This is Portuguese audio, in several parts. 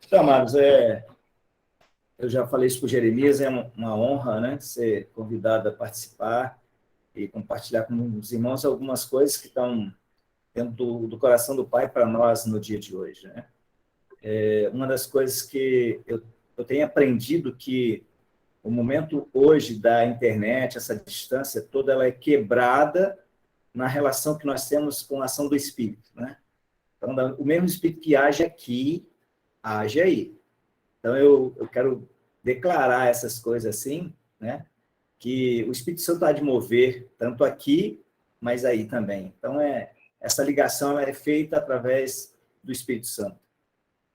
Então, amados, eu já falei isso para o Jeremias, é uma honra, né, ser convidado a participar e compartilhar com os irmãos algumas coisas que estão dentro do coração do Pai para nós no dia de hoje, né? Uma das coisas que eu tenho aprendido que o momento hoje da internet, essa distância toda, ela é quebrada na relação que nós temos com a ação do Espírito, né? Então, o mesmo Espírito que age aqui, age aí. Então, eu quero declarar essas coisas assim, né? Que o Espírito Santo há de mover, tanto aqui, mas aí também. Então, essa ligação é feita através do Espírito Santo.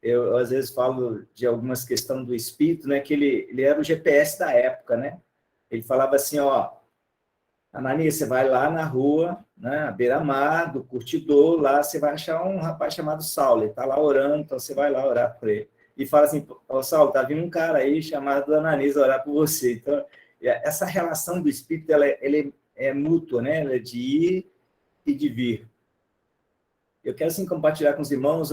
Eu às vezes, falo de algumas questões do Espírito, né? Que ele era o GPS da época, né? Ele falava assim, ó, Ananias, você vai lá na rua, né, à beira-mar, do curtidor, lá você vai achar um rapaz chamado Saulo, ele está lá orando, então você vai lá orar por ele. E fala assim, ó, Saulo, tá vindo um cara aí chamado Ananias orar por você. Então, essa relação do Espírito, ela é mútua, né? Ela é de ir e de vir. Eu quero, assim, compartilhar com os irmãos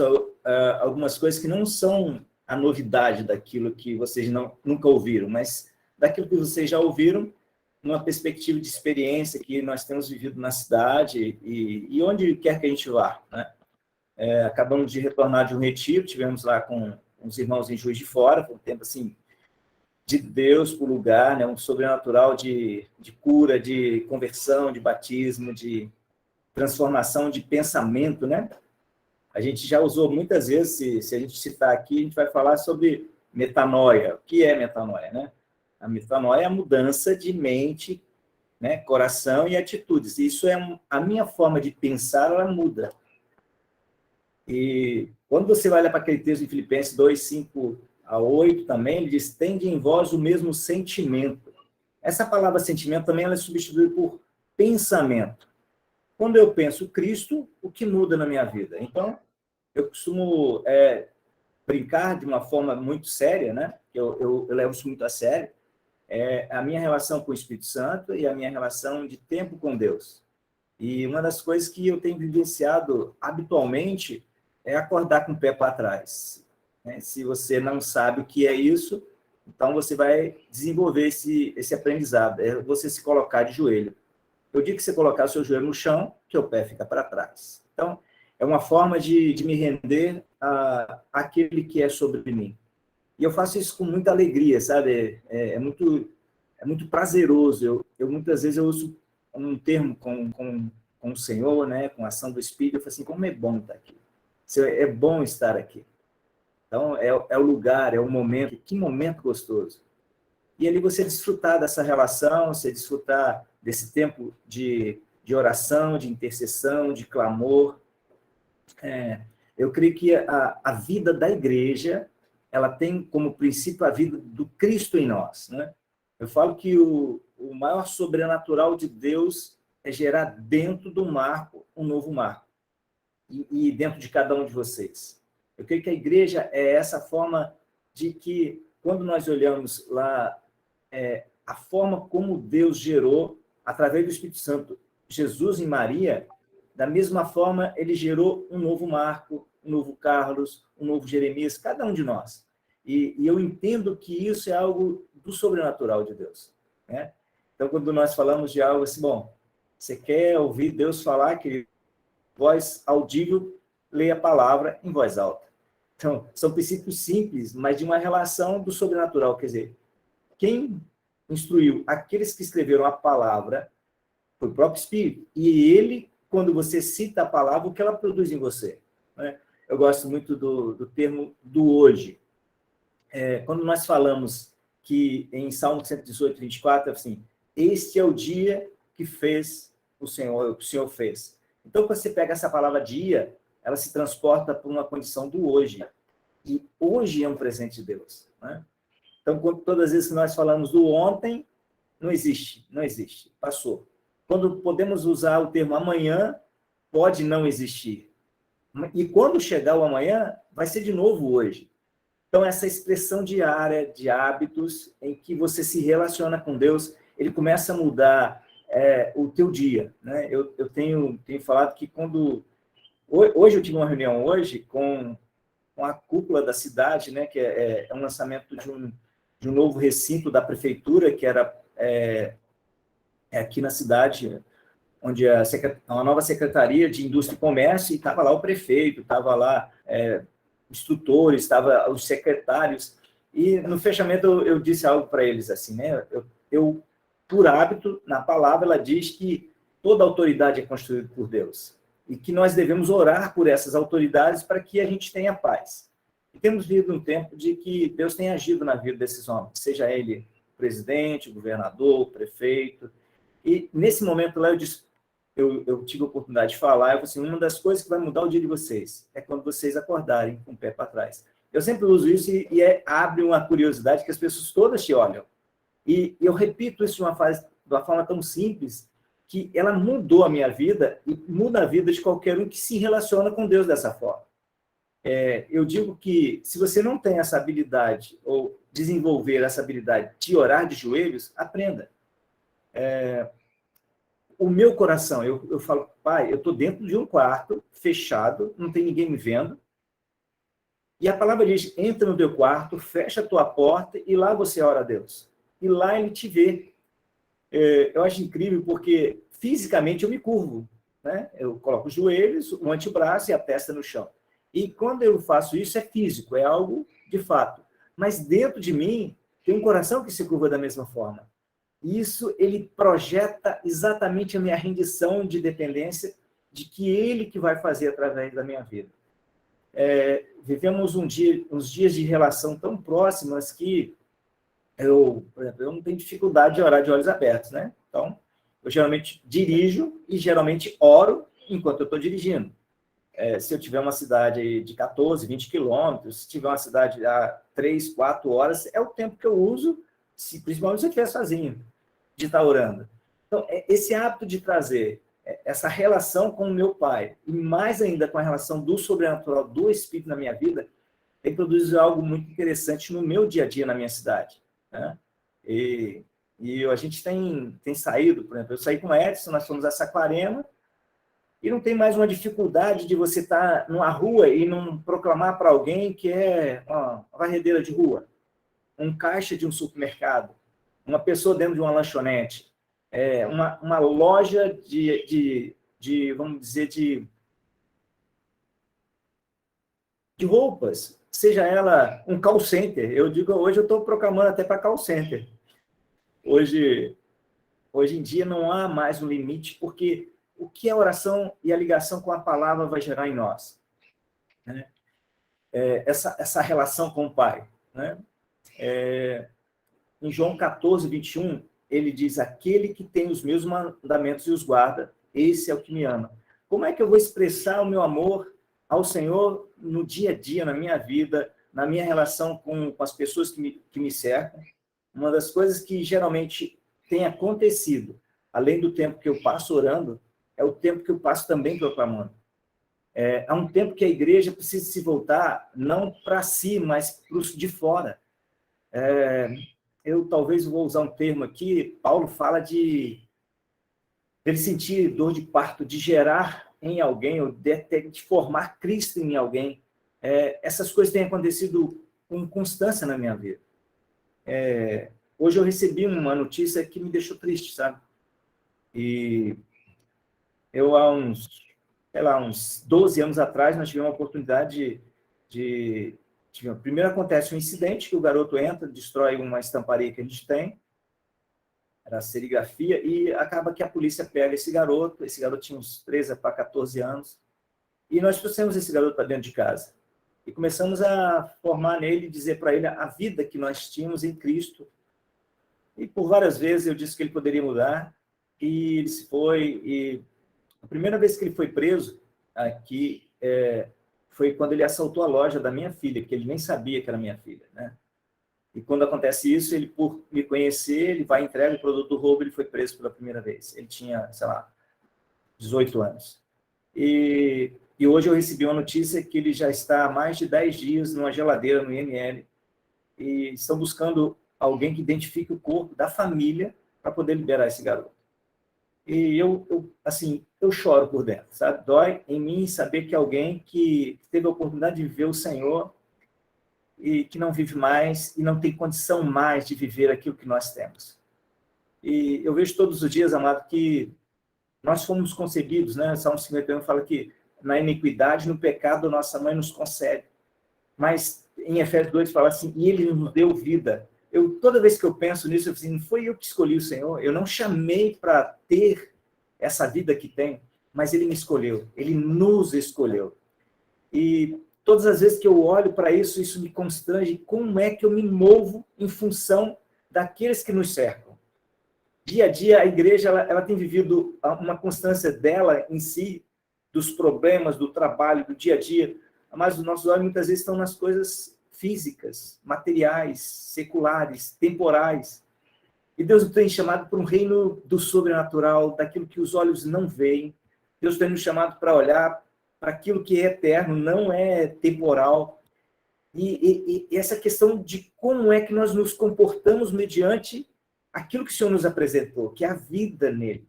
algumas coisas que não são a novidade daquilo que vocês nunca ouviram, mas daquilo que vocês já ouviram, numa perspectiva de experiência que nós temos vivido na cidade e onde quer que a gente vá, né? Acabamos de retornar de um retiro, tivemos lá com uns irmãos em Juiz de Fora, foi um tempo assim de Deus para o lugar, né? Um sobrenatural de cura, de conversão, de batismo, de transformação de pensamento, né? A gente já usou muitas vezes, se a gente citar aqui, a gente vai falar sobre metanoia. O que é metanoia, né? A metanoia é a mudança de mente, né, coração e atitudes. Isso a minha forma de pensar, ela muda. E quando você olha para aquele texto de Filipenses 2, 5 a 8 também, ele diz, tende em vós o mesmo sentimento. Essa palavra sentimento também ela é substituída por pensamento. Quando eu penso Cristo, o que muda na minha vida? Então, eu costumo brincar de uma forma muito séria, né? Eu levo isso muito a sério, a minha relação com o Espírito Santo e a minha relação de tempo com Deus. E uma das coisas que eu tenho vivenciado habitualmente é acordar com o pé para trás, né? Se você não sabe o que é isso, então você vai desenvolver esse aprendizado, é você se colocar de joelho. Eu digo que você colocar o seu joelho no chão, que o pé fica para trás. Então, é uma forma de me render àquele que é sobre mim. E eu faço isso com muita alegria, sabe? É muito prazeroso. Muitas vezes eu uso um termo com o Senhor, né? Com a ação do Espírito, eu falo assim, como é bom estar aqui. É bom estar aqui. Então, é o lugar, é o momento. Que momento gostoso. E ali você desfrutar dessa relação, você desfrutar desse tempo de oração, de intercessão, de clamor. Eu creio que a vida da igreja, ela tem como princípio a vida do Cristo em nós, né? Eu falo que o maior sobrenatural de Deus é gerar dentro do marco um novo marco. E dentro de cada um de vocês. Eu creio que a igreja é essa forma de que, quando nós olhamos lá, a forma como Deus gerou, através do Espírito Santo, Jesus e Maria, da mesma forma, ele gerou um novo Marco, um novo Carlos, um novo Jeremias, cada um de nós. E eu entendo que isso é algo do sobrenatural de Deus, né? Então, quando nós falamos de algo assim, bom, você quer ouvir Deus falar, que voz audível, leia a palavra em voz alta. Então, são princípios simples, mas de uma relação do sobrenatural. Quer dizer, quem instruiu aqueles que escreveram a palavra foi o próprio Espírito. E ele, quando você cita a palavra, o que ela produz em você, né? Eu gosto muito do termo do hoje. Quando nós falamos que em Salmo 118, 24, assim, este é o dia que fez o Senhor, que o Senhor fez. Então, quando você pega essa palavra dia, ela se transporta para uma condição do hoje. E hoje é um presente de Deus, né? Então, todas as vezes que nós falamos do ontem, não existe, passou. Quando podemos usar o termo amanhã, pode não existir. E quando chegar o amanhã, vai ser de novo hoje. Então, essa expressão diária de hábitos em que você se relaciona com Deus, ele começa a mudar o teu dia, né? Eu tenho falado que quando... Hoje eu tive uma reunião com com a cúpula da cidade, né, que é um lançamento de um novo recinto da prefeitura, que era aqui na cidade, onde a nova Secretaria de Indústria e Comércio, e estava lá o prefeito, estava lá instrutores, estava os secretários, e no fechamento eu disse algo para eles assim, né? Eu, por hábito, na palavra, ela diz que toda autoridade é construída por Deus, e que nós devemos orar por essas autoridades para que a gente tenha paz. E temos vivido um tempo de que Deus tem agido na vida desses homens, seja ele presidente, governador, prefeito, e nesse momento lá eu tive a oportunidade de falar, eu falei assim, uma das coisas que vai mudar o dia de vocês é quando vocês acordarem com o pé para trás. Eu sempre uso isso e abre uma curiosidade que as pessoas todas te olham. E eu repito isso de uma forma tão simples que ela mudou a minha vida e muda a vida de qualquer um que se relaciona com Deus dessa forma. Eu digo que se você não tem essa habilidade ou desenvolver essa habilidade de orar de joelhos, aprenda. O meu coração, eu falo, pai, eu estou dentro de um quarto, fechado, não tem ninguém me vendo, e a palavra diz, entra no teu quarto, fecha a tua porta, e lá você ora a Deus. E lá ele te vê. Eu acho incrível, porque fisicamente eu me curvo, né? Eu coloco os joelhos, o antebraço e a testa no chão. E quando eu faço isso, é físico, é algo de fato. Mas dentro de mim, tem um coração que se curva da mesma forma. Isso, ele projeta exatamente a minha rendição de dependência de que ele que vai fazer através da minha vida. Vivemos uns dias de relação tão próximas que por exemplo, eu não tenho dificuldade de orar de olhos abertos, né? Então, eu geralmente dirijo e geralmente oro enquanto eu estou dirigindo. Se eu tiver uma cidade de 14, 20 quilômetros, se tiver uma cidade a 3, 4 horas, é o tempo que eu uso, principalmente se eu estiver sozinho, de estar orando. Então, esse hábito de trazer essa relação com o meu pai, e mais ainda com a relação do sobrenatural, do Espírito na minha vida, ele produz algo muito interessante no meu dia a dia, na minha cidade, né? E a gente tem saído, por exemplo, eu saí com o Edson, nós fomos a Saquarema, e não tem mais uma dificuldade de você estar numa rua e não proclamar para alguém que é uma varredeira de rua, um caixa de um supermercado, uma pessoa dentro de uma lanchonete, uma loja vamos dizer, de roupas, seja ela um call center. Eu digo, hoje eu estou proclamando até para call center. Hoje em dia não há mais um limite, porque o que a oração e a ligação com a palavra vai gerar em nós, né? Essa relação com o Pai, né? Em João 14, 21, ele diz, aquele que tem os meus mandamentos e os guarda, esse é o que me ama. Como é que eu vou expressar o meu amor ao Senhor no dia a dia, na minha vida, na minha relação com as pessoas que me cercam? Uma das coisas que geralmente tem acontecido, além do tempo que eu passo orando, é o tempo que eu passo também proclamando. Há um tempo que a igreja precisa se voltar, não para si, mas para os de fora. Eu talvez vou usar um termo aqui, Paulo fala de ele sentir dor de parto, de gerar em alguém, ou de formar Cristo em alguém. Essas coisas têm acontecido com constância na minha vida. Hoje eu recebi uma notícia que me deixou triste, sabe? E eu, há uns 12 anos atrás, nós tivemos a oportunidade primeiro acontece um incidente, que o garoto entra, destrói uma estamparia que a gente tem, era serigrafia, e acaba que a polícia pega esse garoto tinha uns 13 para 14 anos, e nós trouxemos esse garoto para dentro de casa. E começamos a formar nele, dizer para ele a vida que nós tínhamos em Cristo. E por várias vezes eu disse que ele poderia mudar, e ele se foi. E a primeira vez que ele foi preso aqui foi quando ele assaltou a loja da minha filha, que ele nem sabia que era minha filha, né? E quando acontece isso, ele, por me conhecer, ele vai entregar o produto do roubo, ele foi preso pela primeira vez. Ele tinha, sei lá, 18 anos. E hoje eu recebi uma notícia que ele já está há mais de 10 dias numa geladeira no IML, e estão buscando alguém que identifique o corpo da família para poder liberar esse garoto. E eu choro por dentro, sabe? Dói em mim saber que alguém que teve a oportunidade de ver o Senhor e que não vive mais e não tem condição mais de viver aquilo que nós temos. E eu vejo todos os dias, amado, que nós fomos concebidos, né? Salmo 51 fala que na iniquidade, no pecado, nossa mãe nos concebe. Mas em Efésios 2 fala assim, e ele nos deu vida. Toda vez que eu penso nisso, eu falo assim, não foi eu que escolhi o Senhor, eu não chamei para ter essa vida que tenho, mas ele me escolheu, ele nos escolheu. E todas as vezes que eu olho para isso, isso me constrange, como é que eu me movo em função daqueles que nos cercam. Dia a dia, a igreja ela tem vivido uma constância dela em si, dos problemas, do trabalho, do dia a dia, mas os nossos olhos muitas vezes estão nas coisas físicas, materiais, seculares, temporais. E Deus nos tem chamado para um reino do sobrenatural, daquilo que os olhos não veem. Deus tem nos chamado para olhar para aquilo que é eterno, não é temporal. E essa questão de como é que nós nos comportamos mediante aquilo que o Senhor nos apresentou, que é a vida nele.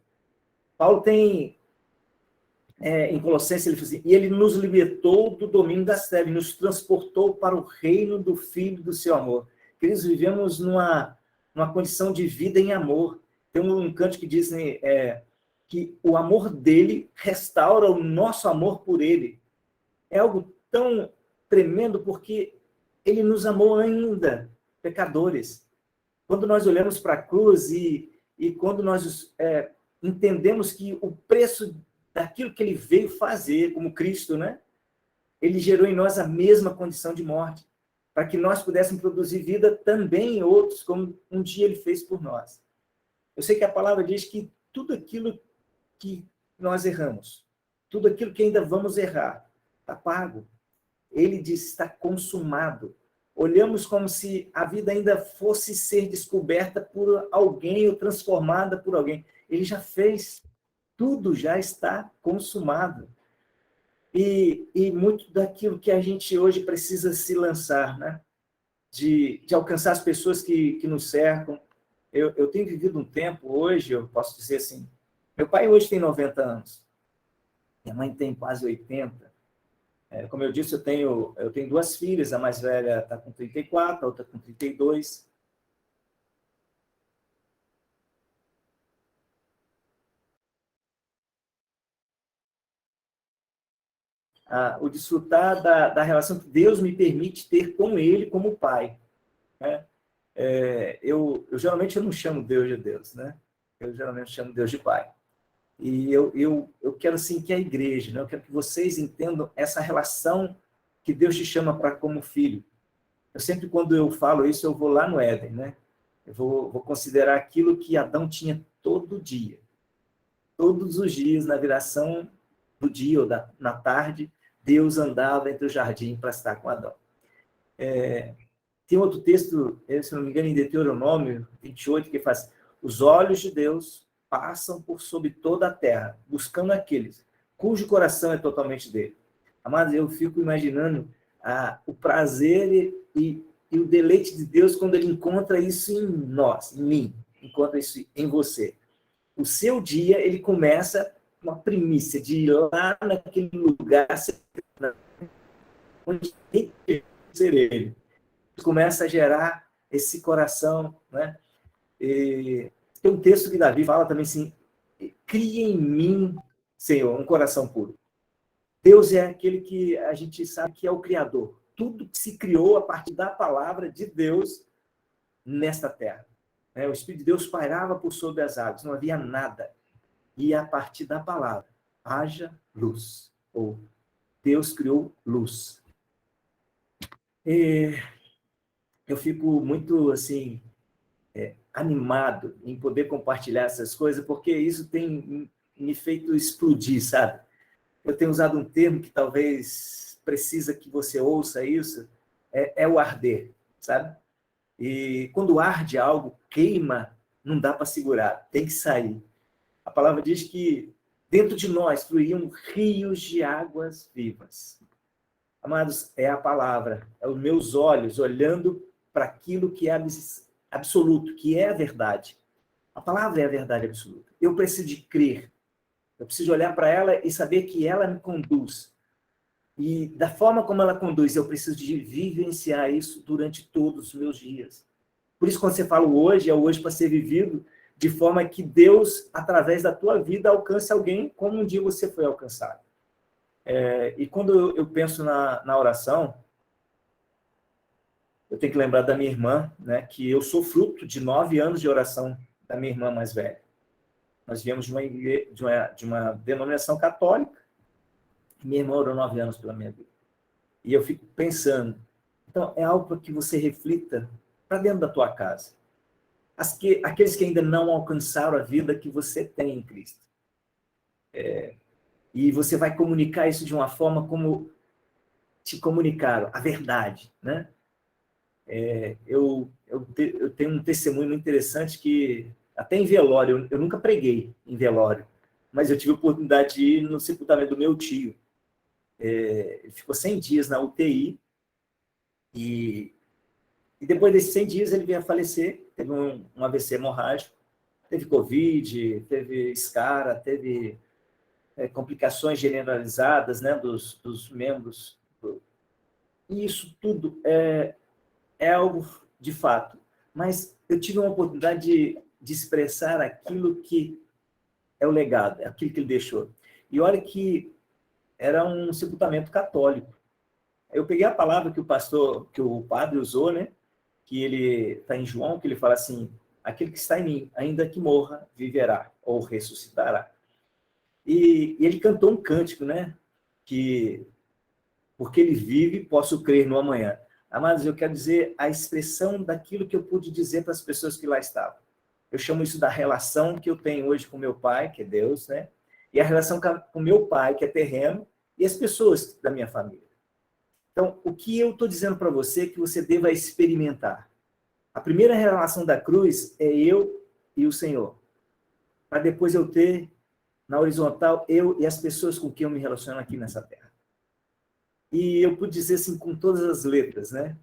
Paulo tem, em Colossenses, ele fala assim, e ele nos libertou do domínio das trevas, nos transportou para o reino do Filho do seu amor. Queridos, vivemos numa condição de vida em amor. Tem um canto que diz que o amor dele restaura o nosso amor por ele. É algo tão tremendo, porque ele nos amou ainda, pecadores. Quando nós olhamos para a cruz e quando nós entendemos que o preço daquilo que ele veio fazer, como Cristo, né? Ele gerou em nós a mesma condição de morte, para que nós pudéssemos produzir vida também em outros, como um dia ele fez por nós. Eu sei que a palavra diz que tudo aquilo que nós erramos, tudo aquilo que ainda vamos errar, está pago. Ele diz, está consumado. Olhamos como se a vida ainda fosse ser descoberta por alguém ou transformada por alguém. Ele já fez. Tudo já está consumado. E muito daquilo que a gente hoje precisa se lançar, né? De alcançar as pessoas que nos cercam. Eu tenho vivido um tempo hoje, eu posso dizer assim, meu pai hoje tem 90 anos, minha mãe tem quase 80. Como eu disse, eu tenho duas filhas, a mais velha está com 34, a outra com 32. O desfrutar da relação que Deus me permite ter com ele como pai. Né? Eu geralmente não chamo Deus de Deus, né? Eu geralmente chamo Deus de pai. E eu quero, assim, que a igreja, né? Eu quero que vocês entendam essa relação que Deus te chama para como filho. Eu sempre, quando eu falo isso, eu vou lá no Éden, né? Eu vou considerar aquilo que Adão tinha todo dia. Todos os dias, na viração do dia ou na tarde, Deus andava entre o jardim para estar com Adão. Tem outro texto, se não me engano, em Deuteronômio 28, que faz: os olhos de Deus passam por sobre toda a terra, buscando aqueles cujo coração é totalmente dele. Amados, eu fico imaginando o prazer e o deleite de Deus quando ele encontra isso em nós, em mim, encontra isso em você. O seu dia, ele começa uma primícia de ir lá naquele lugar onde tem que ser ele. Começa a gerar esse coração, né? Tem um texto que Davi fala também assim: cria em mim, Senhor, um coração puro. Deus é aquele que a gente sabe que é o Criador. Tudo que se criou a partir da palavra de Deus nesta terra. O Espírito de Deus pairava por sobre as águas, não havia nada. E a partir da palavra, haja luz. Ou Deus criou luz. Eu fico muito, assim, animado em poder compartilhar essas coisas, porque isso tem me feito explodir, sabe? Eu tenho usado um termo que talvez precisa que você ouça isso, é o arder, sabe? E quando arde algo, queima, não dá para segurar, tem que sair. A palavra diz que dentro de nós fluíam rios de águas vivas. Amados, é a palavra, é os meus olhos olhando para aquilo que é absoluto, que é a verdade. A palavra é a verdade absoluta. Eu preciso de crer. Eu preciso olhar para ela e saber que ela me conduz. E da forma como ela conduz, eu preciso de vivenciar isso durante todos os meus dias. Por isso, quando você fala hoje, é hoje para ser vivido de forma que Deus, através da tua vida, alcance alguém como um dia você foi alcançado. E quando eu penso na oração, eu tenho que lembrar da minha irmã, né, que eu sou fruto de 9 anos de oração da minha irmã mais velha. Nós viemos de uma denominação católica, e minha irmã orou 9 anos pela minha vida. E eu fico pensando, então é algo para que você reflita para dentro da tua casa. Aqueles que ainda não alcançaram a vida que você tem em Cristo. E você vai comunicar isso de uma forma como te comunicaram, a verdade, né? Eu tenho um testemunho muito interessante que, até em velório, eu nunca preguei em velório, mas eu tive a oportunidade de ir no sepultamento do meu tio. Ele ficou 100 dias na UTI, e depois desses 100 dias ele veio a falecer, teve um AVC hemorrágico, teve Covid, teve escara, teve complicações generalizadas, né, dos membros. E isso tudo é algo de fato. Mas eu tive uma oportunidade de expressar aquilo que é o legado, é aquilo que ele deixou. E olha que era um sepultamento católico. Eu peguei a palavra que o padre usou, né? Que ele está em João, que ele fala assim: aquele que está em mim, ainda que morra, viverá ou ressuscitará. E ele cantou um cântico, né? Que porque ele vive, posso crer no amanhã. Amados, eu quero dizer a expressão daquilo que eu pude dizer para as pessoas que lá estavam. Eu chamo isso da relação que eu tenho hoje com meu pai, que é Deus, né? E a relação com meu pai, que é terreno, e as pessoas da minha família. Então, o que eu estou dizendo para você é que você deva experimentar. A primeira relação da cruz é eu e o Senhor. Para depois eu ter, na horizontal, eu e as pessoas com quem eu me relaciono aqui nessa terra. E eu pude dizer assim, com todas as letras, né?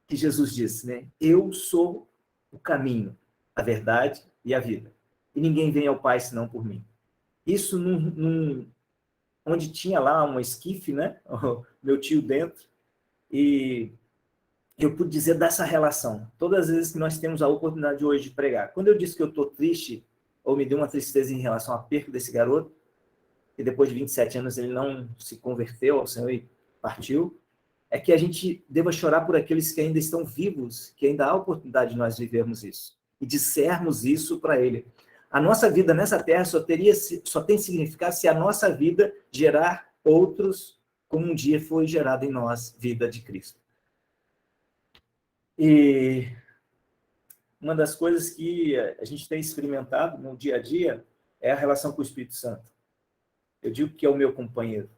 Que Jesus disse, né? Eu sou o caminho, a verdade e a vida. E ninguém vem ao Pai senão por mim. Isso onde tinha lá um esquife, né? O meu tio dentro. E eu pude dizer dessa relação. Todas as vezes que nós temos a oportunidade hoje de pregar. Quando eu disse que eu estou triste, ou me deu uma tristeza em relação à perda desse garoto, e depois de 27 anos ele não se converteu ao Senhor e partiu, é que a gente deva chorar por aqueles que ainda estão vivos, que ainda há oportunidade de nós vivermos isso. E dissermos isso para ele. A nossa vida nessa terra só tem significado se a nossa vida gerar outros, como um dia foi gerado em nós, vida de Cristo. E uma das coisas que a gente tem experimentado no dia a dia é a relação com o Espírito Santo. Eu digo que é o meu companheiro,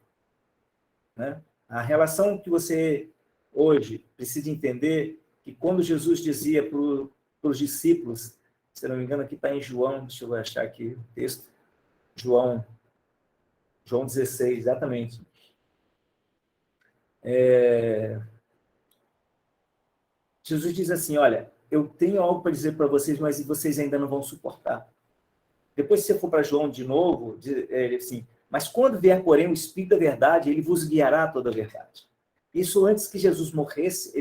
né? A relação que você hoje precisa entender, que quando Jesus dizia para os discípulos, se não me engano aqui está em João, deixa eu achar aqui o texto, João 16, exatamente. Jesus diz assim, olha, eu tenho algo para dizer para vocês, mas vocês ainda não vão suportar. Depois, se você for para João de novo, ele assim, mas quando vier, porém, o Espírito da verdade, ele vos guiará a toda a verdade. Isso antes que Jesus morresse,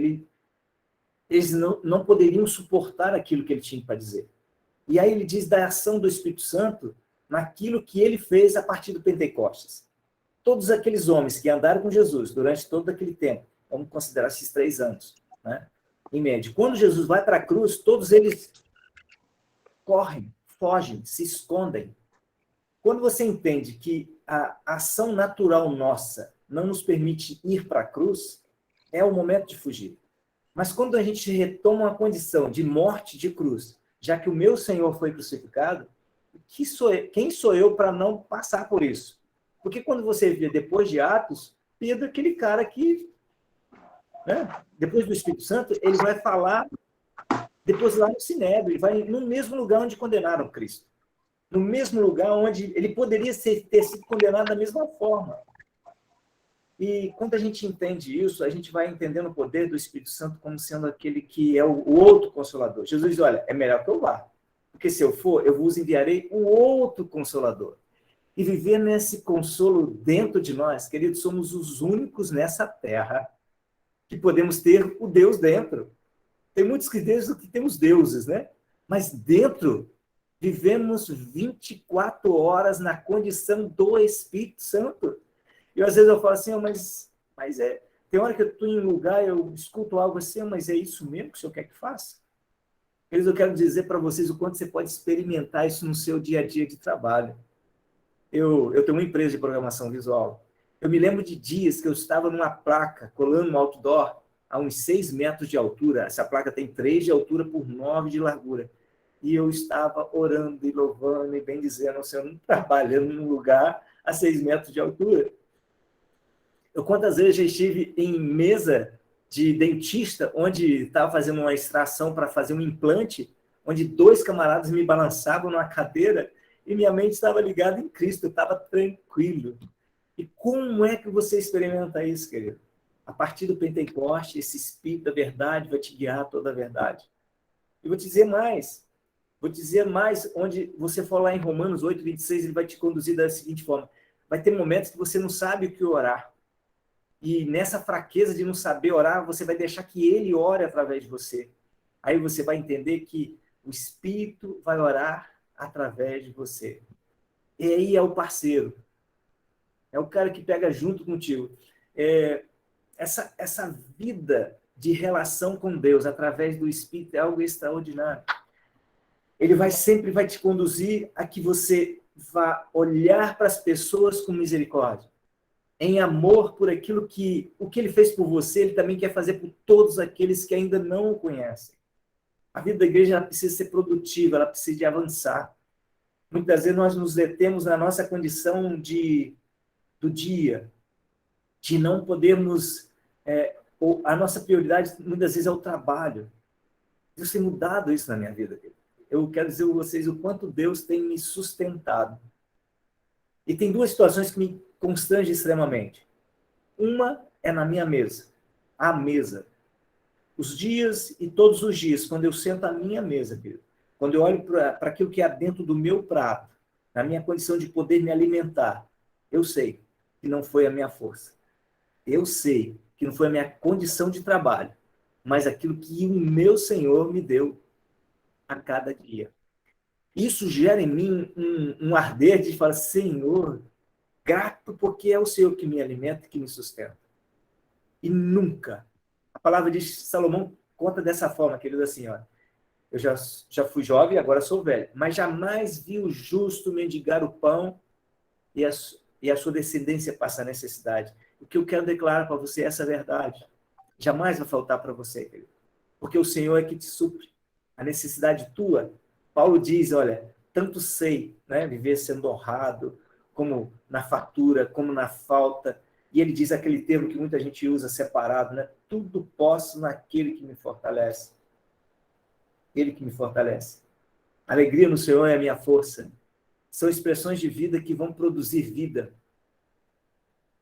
eles não poderiam suportar aquilo que ele tinha para dizer. E aí ele diz da ação do Espírito Santo naquilo que ele fez a partir do Pentecostes. Todos aqueles homens que andaram com Jesus durante todo aquele tempo, vamos considerar esses 3 anos, né? Em média. Quando Jesus vai para a cruz, todos eles correm, fogem, se escondem. Quando você entende que a ação natural nossa não nos permite ir para a cruz, é o momento de fugir. Mas quando a gente retoma uma condição de morte de cruz, já que o meu Senhor foi crucificado, quem sou eu para não passar por isso? Porque quando você vê depois de Atos, Pedro é aquele cara que, né, depois do Espírito Santo, ele vai falar, depois lá no Sinédrio, ele vai no mesmo lugar onde condenaram Cristo. No mesmo lugar onde ele poderia ter sido condenado da mesma forma. E quando a gente entende isso, a gente vai entendendo o poder do Espírito Santo como sendo aquele que é o outro Consolador. Jesus diz, olha, é melhor que eu vá, porque se eu for, eu vos enviarei um outro Consolador. e viver nesse consolo dentro de nós. Queridos, somos os únicos nessa terra que podemos ter o Deus dentro. Tem muitos que dizem que temos deuses, né? Mas dentro, vivemos 24 horas na condição do Espírito Santo. E às vezes eu falo assim, mas tem hora que eu estou em um lugar, eu escuto algo assim, mas é isso mesmo que o Senhor quer que faça? Eu quero dizer para vocês o quanto você pode experimentar isso no seu dia a dia de trabalho. Eu tenho uma empresa de programação visual. Eu me lembro de dias que eu estava numa placa, colando um outdoor, a uns 6 metros de altura. Essa placa tem 3 de altura por 9 de largura. E eu estava orando e louvando e bendizendo o Senhor, trabalhando num lugar a 6 metros de altura. Eu quantas vezes já estive em mesa de dentista, onde estava fazendo uma extração para fazer um implante, onde 2 camaradas me balançavam numa cadeira e minha mente estava ligada em Cristo, eu estava tranquilo. E como é que você experimenta isso, querido? A partir do Pentecoste, esse Espírito da verdade vai te guiar a toda a verdade. E vou te dizer mais, onde você for lá em Romanos 8, 26, ele vai te conduzir da seguinte forma: vai ter momentos que você não sabe o que orar. E nessa fraqueza de não saber orar, você vai deixar que ele ore através de você. Aí você vai entender que o Espírito vai orar através de você. E aí é o parceiro. É o cara que pega junto contigo. Essa vida de relação com Deus através do Espírito é algo extraordinário. Ele sempre vai te conduzir a que você vá olhar para as pessoas com misericórdia, em amor por aquilo o que ele fez por você, ele também quer fazer por todos aqueles que ainda não o conhecem. A vida da igreja ela precisa ser produtiva, ela precisa de avançar. Muitas vezes nós nos detemos na nossa condição do dia, de não podermos... a nossa prioridade, muitas vezes, é o trabalho. Deus tem mudado isso na minha vida. Eu quero dizer a vocês o quanto Deus tem me sustentado. E tem 2 situações que me constrangem extremamente. Uma é na minha mesa. A mesa. Os dias e todos os dias, quando eu sento à minha mesa, querido, quando eu olho para aquilo que é dentro do meu prato, na minha condição de poder me alimentar, eu sei que não foi a minha força. Eu sei que não foi a minha condição de trabalho, mas aquilo que o meu Senhor me deu a cada dia. Isso gera em mim um arder de falar, Senhor, grato porque é o Senhor que me alimenta e que me sustenta. E nunca. A palavra de Salomão conta dessa forma, querido, assim, ó. Eu já fui jovem, agora sou velho, mas jamais vi o justo mendigar o pão e a sua descendência passar necessidade. O que eu quero declarar para você é essa verdade. Jamais vai faltar para você, querido. Porque o Senhor é que te supre. A necessidade tua, Paulo diz, olha, tanto sei, né, viver sendo honrado, como na fartura, como na falta. E ele diz aquele termo que muita gente usa separado, né? Tudo posso naquele que me fortalece. Ele que me fortalece. A alegria no Senhor é a minha força. São expressões de vida que vão produzir vida.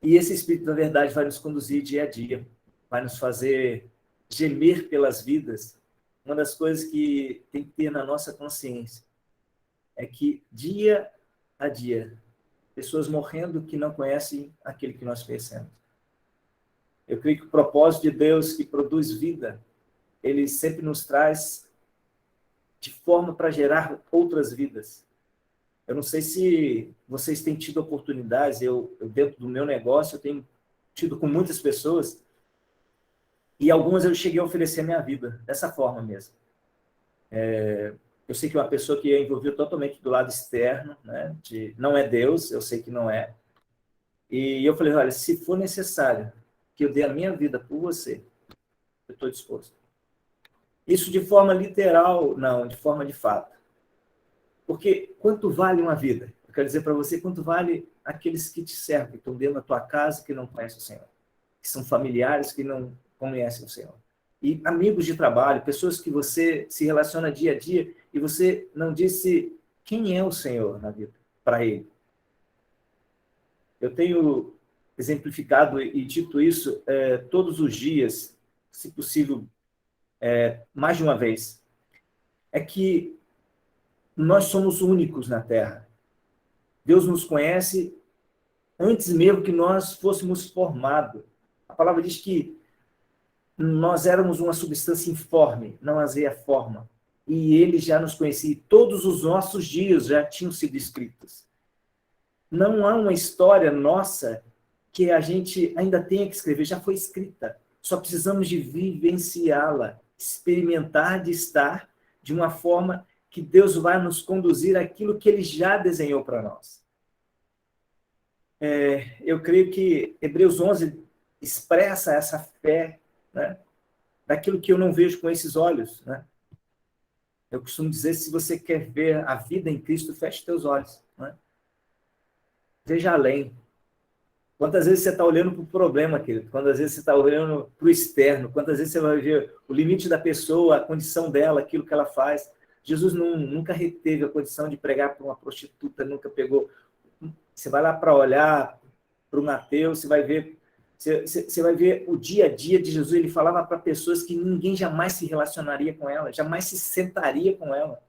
E esse Espírito da verdade vai nos conduzir dia a dia, vai nos fazer gemer pelas vidas. Uma das coisas que tem que ter na nossa consciência é que, dia a dia, pessoas morrendo que não conhecem aquele que nós conhecemos. Eu creio que o propósito de Deus que produz vida, ele sempre nos traz de forma para gerar outras vidas. Eu não sei se vocês têm tido oportunidades, eu dentro do meu negócio, eu tenho tido com muitas pessoas, e algumas eu cheguei a oferecer a minha vida, dessa forma mesmo. Eu sei que uma pessoa que é envolvida totalmente do lado externo, né, não é Deus, eu sei que não é, e eu falei, olha, se for necessário que eu dê a minha vida por você, eu estou disposto. Isso de forma literal, não, de forma de fato. Porque quanto vale uma vida? Eu quero dizer para você, quanto vale aqueles que te servem, que estão dentro da tua casa, que não conhecem o Senhor, que são familiares que não conhecem o Senhor. E amigos de trabalho, pessoas que você se relaciona dia a dia e você não disse quem é o Senhor na vida para ele. Eu tenho exemplificado e dito isso todos os dias, se possível, mais de uma vez. É que nós somos únicos na Terra. Deus nos conhece antes mesmo que nós fôssemos formados. A palavra diz que nós éramos uma substância informe, não havia forma. E ele já nos conhecia. Todos os nossos dias já tinham sido escritos. Não há uma história nossa que a gente ainda tenha que escrever, já foi escrita. Só precisamos de vivenciá-la, experimentar de estar de uma forma que Deus vai nos conduzir àquilo que ele já desenhou para nós. Eu creio que Hebreus 11 expressa essa fé, né, daquilo que eu não vejo com esses olhos, né? Eu costumo dizer, se você quer ver a vida em Cristo, feche teus olhos, né? Veja além. Quantas vezes você está olhando para o problema, querido? Quantas vezes você está olhando para o externo? Quantas vezes você vai ver o limite da pessoa, a condição dela, aquilo que ela faz? Jesus nunca reteve a condição de pregar para uma prostituta, nunca pegou. Você vai lá para olhar para um ateu, você vai ver o dia a dia de Jesus. Ele falava para pessoas que ninguém jamais se relacionaria com ela, jamais se sentaria com ela.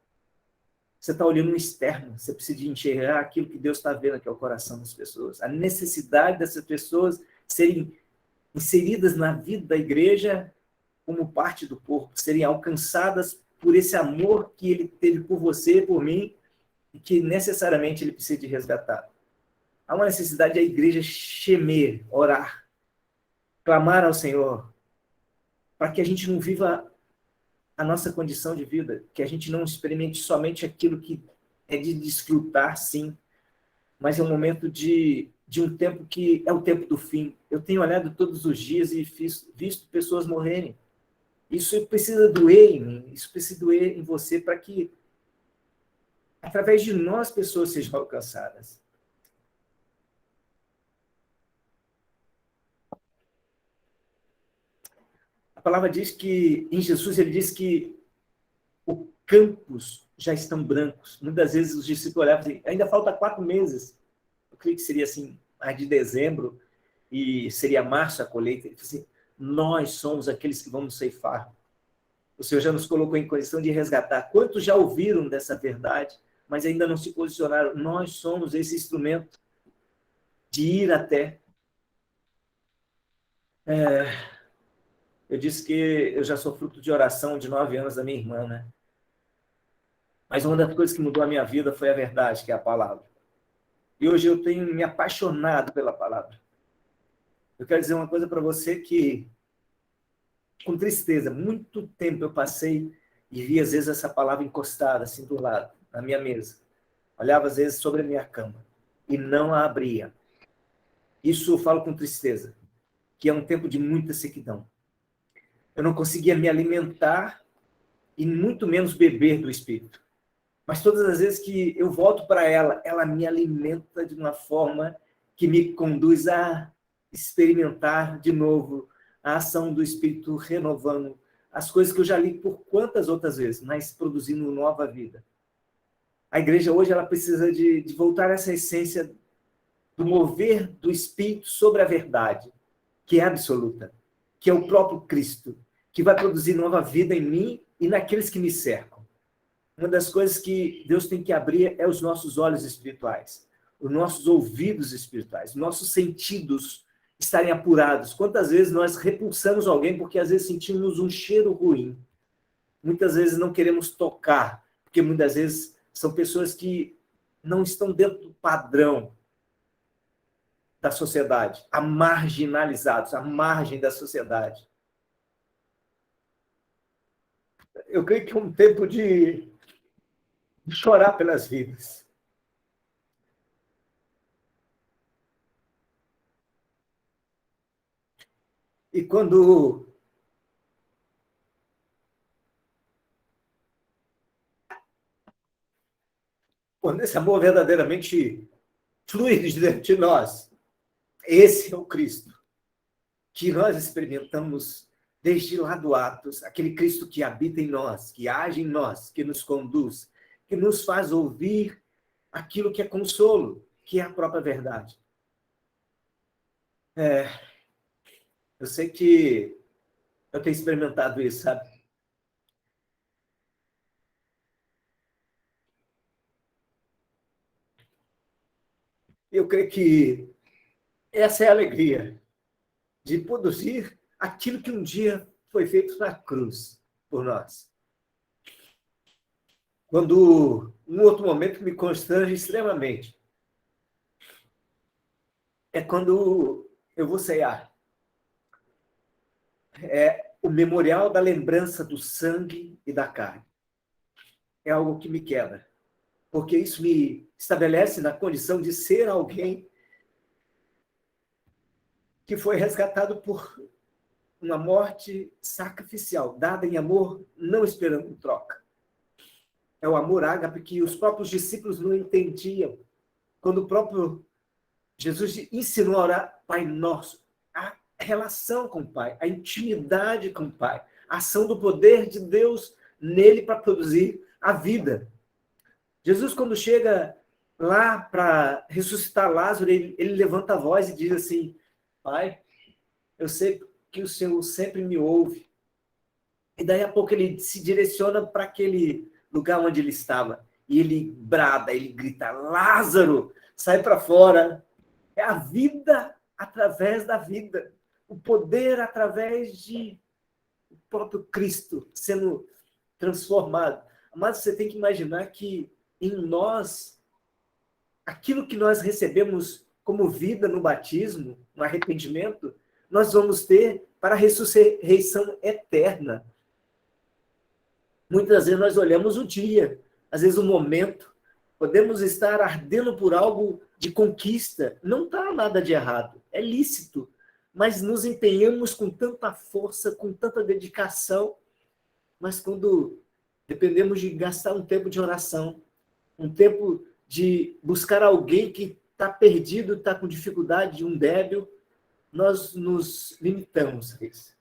Você está olhando no externo, você precisa de enxergar aquilo que Deus está vendo, que é o coração das pessoas. A necessidade dessas pessoas serem inseridas na vida da igreja como parte do corpo, serem alcançadas por esse amor que ele teve por você, por mim, e que necessariamente ele precisa de resgatar. Há uma necessidade da igreja gemer, orar, clamar ao Senhor, para que a gente não viva a nossa condição de vida, que a gente não experimente somente aquilo que é de desfrutar, sim, mas é um momento de um tempo que é o tempo do fim. Eu tenho olhado todos os dias e visto pessoas morrerem. Isso precisa doer em mim, isso precisa doer em você, para que, através de nós, pessoas sejam alcançadas. A palavra diz que, em Jesus, ele diz que os campos já estão brancos. Muitas vezes os discípulos olhavam assim, ainda falta 4 meses. Eu creio que seria assim, mais de dezembro, e seria março a colheita. Ele disse assim, nós somos aqueles que vamos ceifar. O Senhor já nos colocou em condição de resgatar. Quantos já ouviram dessa verdade, mas ainda não se posicionaram? Nós somos esse instrumento de ir até. Eu disse que eu já sou fruto de oração de 9 anos da minha irmã, né? Mas uma das coisas que mudou a minha vida foi a verdade, que é a palavra. E hoje eu tenho me apaixonado pela palavra. Eu quero dizer uma coisa para você que, com tristeza, muito tempo eu passei e vi, às vezes, essa palavra encostada, assim, do lado, na minha mesa. Olhava, às vezes, sobre a minha cama e não a abria. Isso eu falo com tristeza, que é um tempo de muita sequidão. Eu não conseguia me alimentar e muito menos beber do Espírito. Mas todas as vezes que eu volto para ela, ela me alimenta de uma forma que me conduz a experimentar de novo a ação do Espírito, renovando as coisas que eu já li por quantas outras vezes, mas produzindo nova vida. A igreja hoje ela precisa de voltar a essa essência do mover do Espírito sobre a verdade, que é absoluta, que é o próprio Cristo, que vai produzir nova vida em mim e naqueles que me cercam. Uma das coisas que Deus tem que abrir é os nossos olhos espirituais, os nossos ouvidos espirituais, nossos sentidos estarem apurados. Quantas vezes nós repulsamos alguém porque às vezes sentimos um cheiro ruim? Muitas vezes não queremos tocar, porque muitas vezes são pessoas que não estão dentro do padrão da sociedade, marginalizados, à margem da sociedade. Eu creio que é um tempo de chorar pelas vidas. E quando esse amor verdadeiramente flui de dentro de nós, esse é o Cristo que nós experimentamos desde lá do Atos, aquele Cristo que habita em nós, que age em nós, que nos conduz, que nos faz ouvir aquilo que é consolo, que é a própria verdade. Eu sei que eu tenho experimentado isso, sabe? Eu creio que essa é a alegria de produzir aquilo que um dia foi feito na cruz por nós. Quando um outro momento que me constrange extremamente é quando eu vou cear. É o memorial da lembrança do sangue e da carne. É algo que me quebra, porque isso me estabelece na condição de ser alguém que foi resgatado por uma morte sacrificial, dada em amor, não esperando troca. É o amor ágape que os próprios discípulos não entendiam. Quando o próprio Jesus ensinou a orar, Pai Nosso, a relação com o Pai, a intimidade com o Pai, a ação do poder de Deus nele para produzir a vida. Jesus, quando chega lá para ressuscitar Lázaro, ele levanta a voz e diz assim, Pai, eu sei que o Senhor sempre me ouve. E daí a pouco ele se direciona para aquele lugar onde ele estava. E ele brada, ele grita, Lázaro, sai para fora. É a vida através da vida. O poder através de o próprio Cristo sendo transformado. Mas você tem que imaginar que em nós, aquilo que nós recebemos como vida no batismo, no arrependimento, nós vamos ter para a ressurreição eterna. Muitas vezes nós olhamos o dia, às vezes o momento, podemos estar ardendo por algo de conquista, não está nada de errado, é lícito, mas nos empenhamos com tanta força, com tanta dedicação, mas quando dependemos de gastar um tempo de oração, um tempo de buscar alguém que está perdido, está com dificuldade, um débil, nós nos limitamos a isso.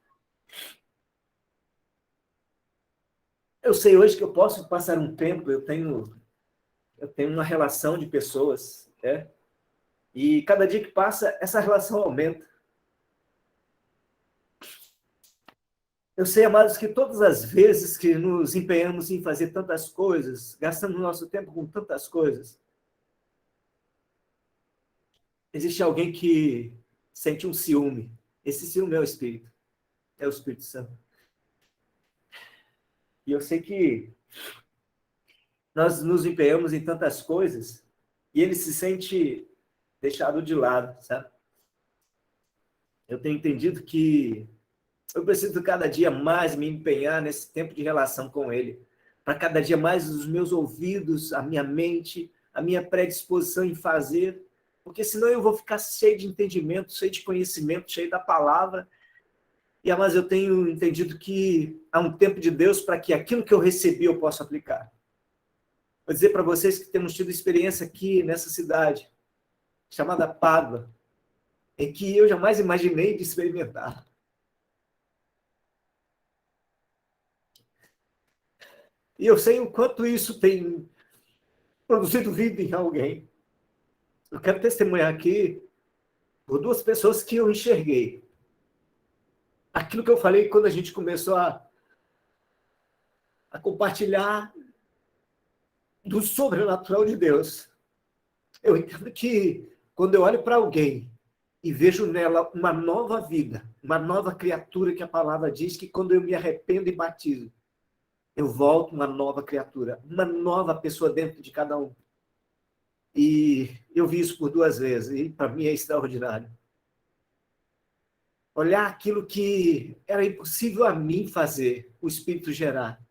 Eu sei hoje que eu posso passar um tempo, eu tenho uma relação de pessoas, né? E cada dia que passa, essa relação aumenta. Eu sei, amados, que todas as vezes que nos empenhamos em fazer tantas coisas, gastamos nosso tempo com tantas coisas, existe alguém que sente um ciúme. Esse ciúme é o Espírito Santo. E eu sei que nós nos empenhamos em tantas coisas e ele se sente deixado de lado, sabe? Eu tenho entendido que eu preciso cada dia mais me empenhar nesse tempo de relação com ele, para cada dia mais os meus ouvidos, a minha mente, a minha predisposição em fazer, porque senão eu vou ficar cheio de entendimento, cheio de conhecimento, cheio da palavra. E mas eu tenho entendido que há um tempo de Deus para que aquilo que eu recebi eu possa aplicar. Vou dizer para vocês que temos tido experiência aqui nessa cidade, chamada Pádua, em que eu jamais imaginei de experimentar. E eu sei o quanto isso tem produzido vida em alguém. Eu quero testemunhar aqui por duas pessoas que eu enxerguei. Aquilo que eu falei quando a gente começou a compartilhar do sobrenatural de Deus. Eu entendo que quando eu olho para alguém e vejo nela uma nova vida, uma nova criatura, que a palavra diz que quando eu me arrependo e batizo, eu volto uma nova criatura, uma nova pessoa dentro de cada um. E eu vi isso por duas vezes, e para mim é extraordinário. Olhar aquilo que era impossível a mim fazer, o Espírito gerar.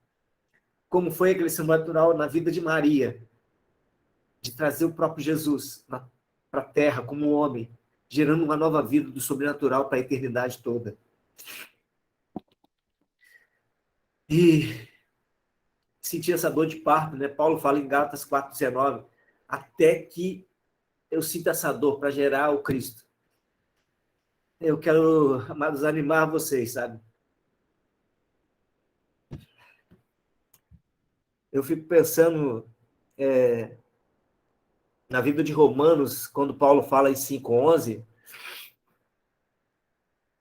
Como foi aquele sobrenatural na vida de Maria, de trazer o próprio Jesus para a terra como homem, gerando uma nova vida do sobrenatural para a eternidade toda. E senti essa dor de parto, né? Paulo fala em Gálatas 4,19, até que eu sinto essa dor para gerar o Cristo. Eu quero, amados, animar vocês, sabe? Eu fico pensando na vida de Romanos, quando Paulo fala em 5,11,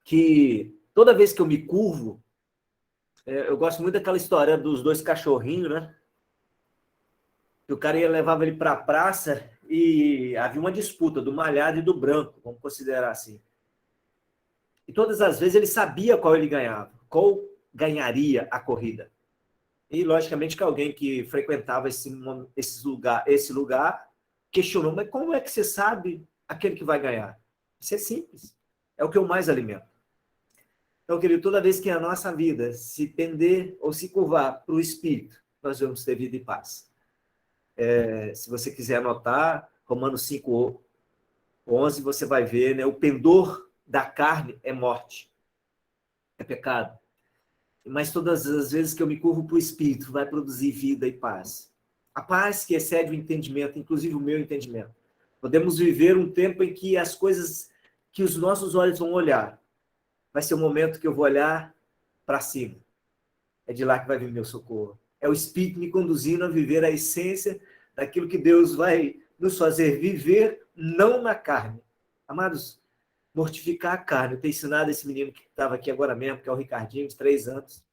que toda vez que eu me curvo, eu gosto muito daquela história dos dois cachorrinhos, né? Que o cara levava ele para a praça e havia uma disputa do malhado e do branco, vamos considerar assim. E todas as vezes ele sabia qual ele ganhava, qual ganharia a corrida. E, logicamente, que alguém que frequentava esse lugar questionou, mas como é que você sabe aquele que vai ganhar? Isso é simples. É o que eu mais alimento. Então, querido, toda vez que a nossa vida se tender ou se curvar para o Espírito, nós vamos ter vida e paz. Se você quiser anotar, Romanos 5:11, você vai ver, né, o pendor da carne é morte, é pecado. Mas todas as vezes que eu me curvo para o Espírito, vai produzir vida e paz. A paz que excede o entendimento, inclusive o meu entendimento. Podemos viver um tempo em que as coisas que os nossos olhos vão olhar, vai ser o momento que eu vou olhar para cima. É de lá que vai vir meu socorro. É o Espírito me conduzindo a viver a essência daquilo que Deus vai nos fazer viver, não na carne. Amados, mortificar a carne. Eu tenho ensinado esse menino que estava aqui agora mesmo, que é o Ricardinho, de 3 anos.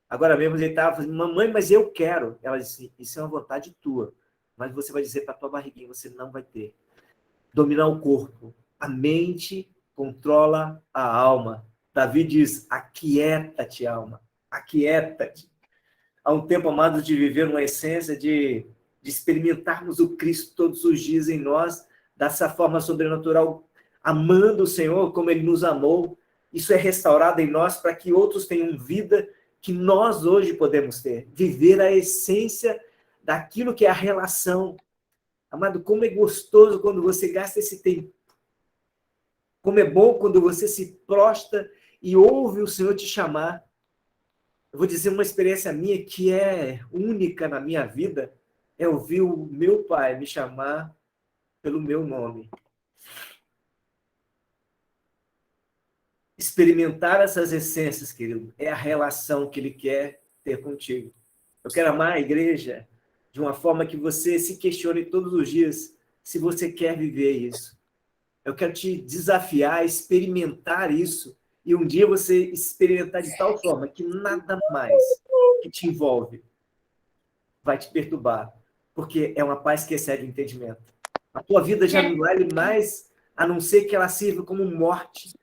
Agora mesmo ele estava falando, mamãe, mas eu quero. Ela disse, isso é uma vontade tua. Mas você vai dizer para a tua barriguinha, você não vai ter. Dominar o corpo. A mente controla a alma. Davi diz, aquieta-te, alma. Aquieta-te. Há um tempo, amados, de viver uma essência de experimentarmos o Cristo todos os dias em nós, dessa forma sobrenatural, amando o Senhor como Ele nos amou. Isso é restaurado em nós para que outros tenham vida que nós hoje podemos ter. Viver a essência daquilo que é a relação. Amado, como é gostoso quando você gasta esse tempo. Como é bom quando você se prostra e ouve o Senhor te chamar. Eu vou dizer uma experiência minha que é única na minha vida, é ouvir o meu pai me chamar pelo meu nome. Experimentar essas essências, querido, é a relação que ele quer ter contigo. Eu quero amar a igreja de uma forma que você se questione todos os dias se você quer viver isso. Eu quero te desafiar a experimentar isso e um dia você experimentar de tal forma que nada mais que te envolve vai te perturbar, porque é uma paz que excede o entendimento. A tua vida já não vale mais, a não ser que ela sirva como morte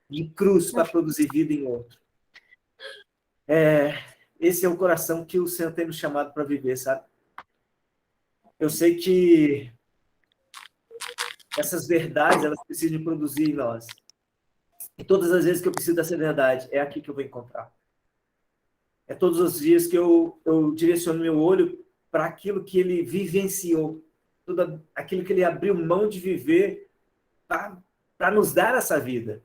de cruz para produzir vida em outro. Esse é o coração que o Senhor tem nos chamado para viver, sabe? Eu sei que essas verdades, elas precisam produzir em nós. E todas as vezes que eu preciso dessa verdade, é aqui que eu vou encontrar. É todos os dias que eu direciono meu olho para aquilo que ele vivenciou, tudo aquilo que ele abriu mão de viver para nos dar essa vida.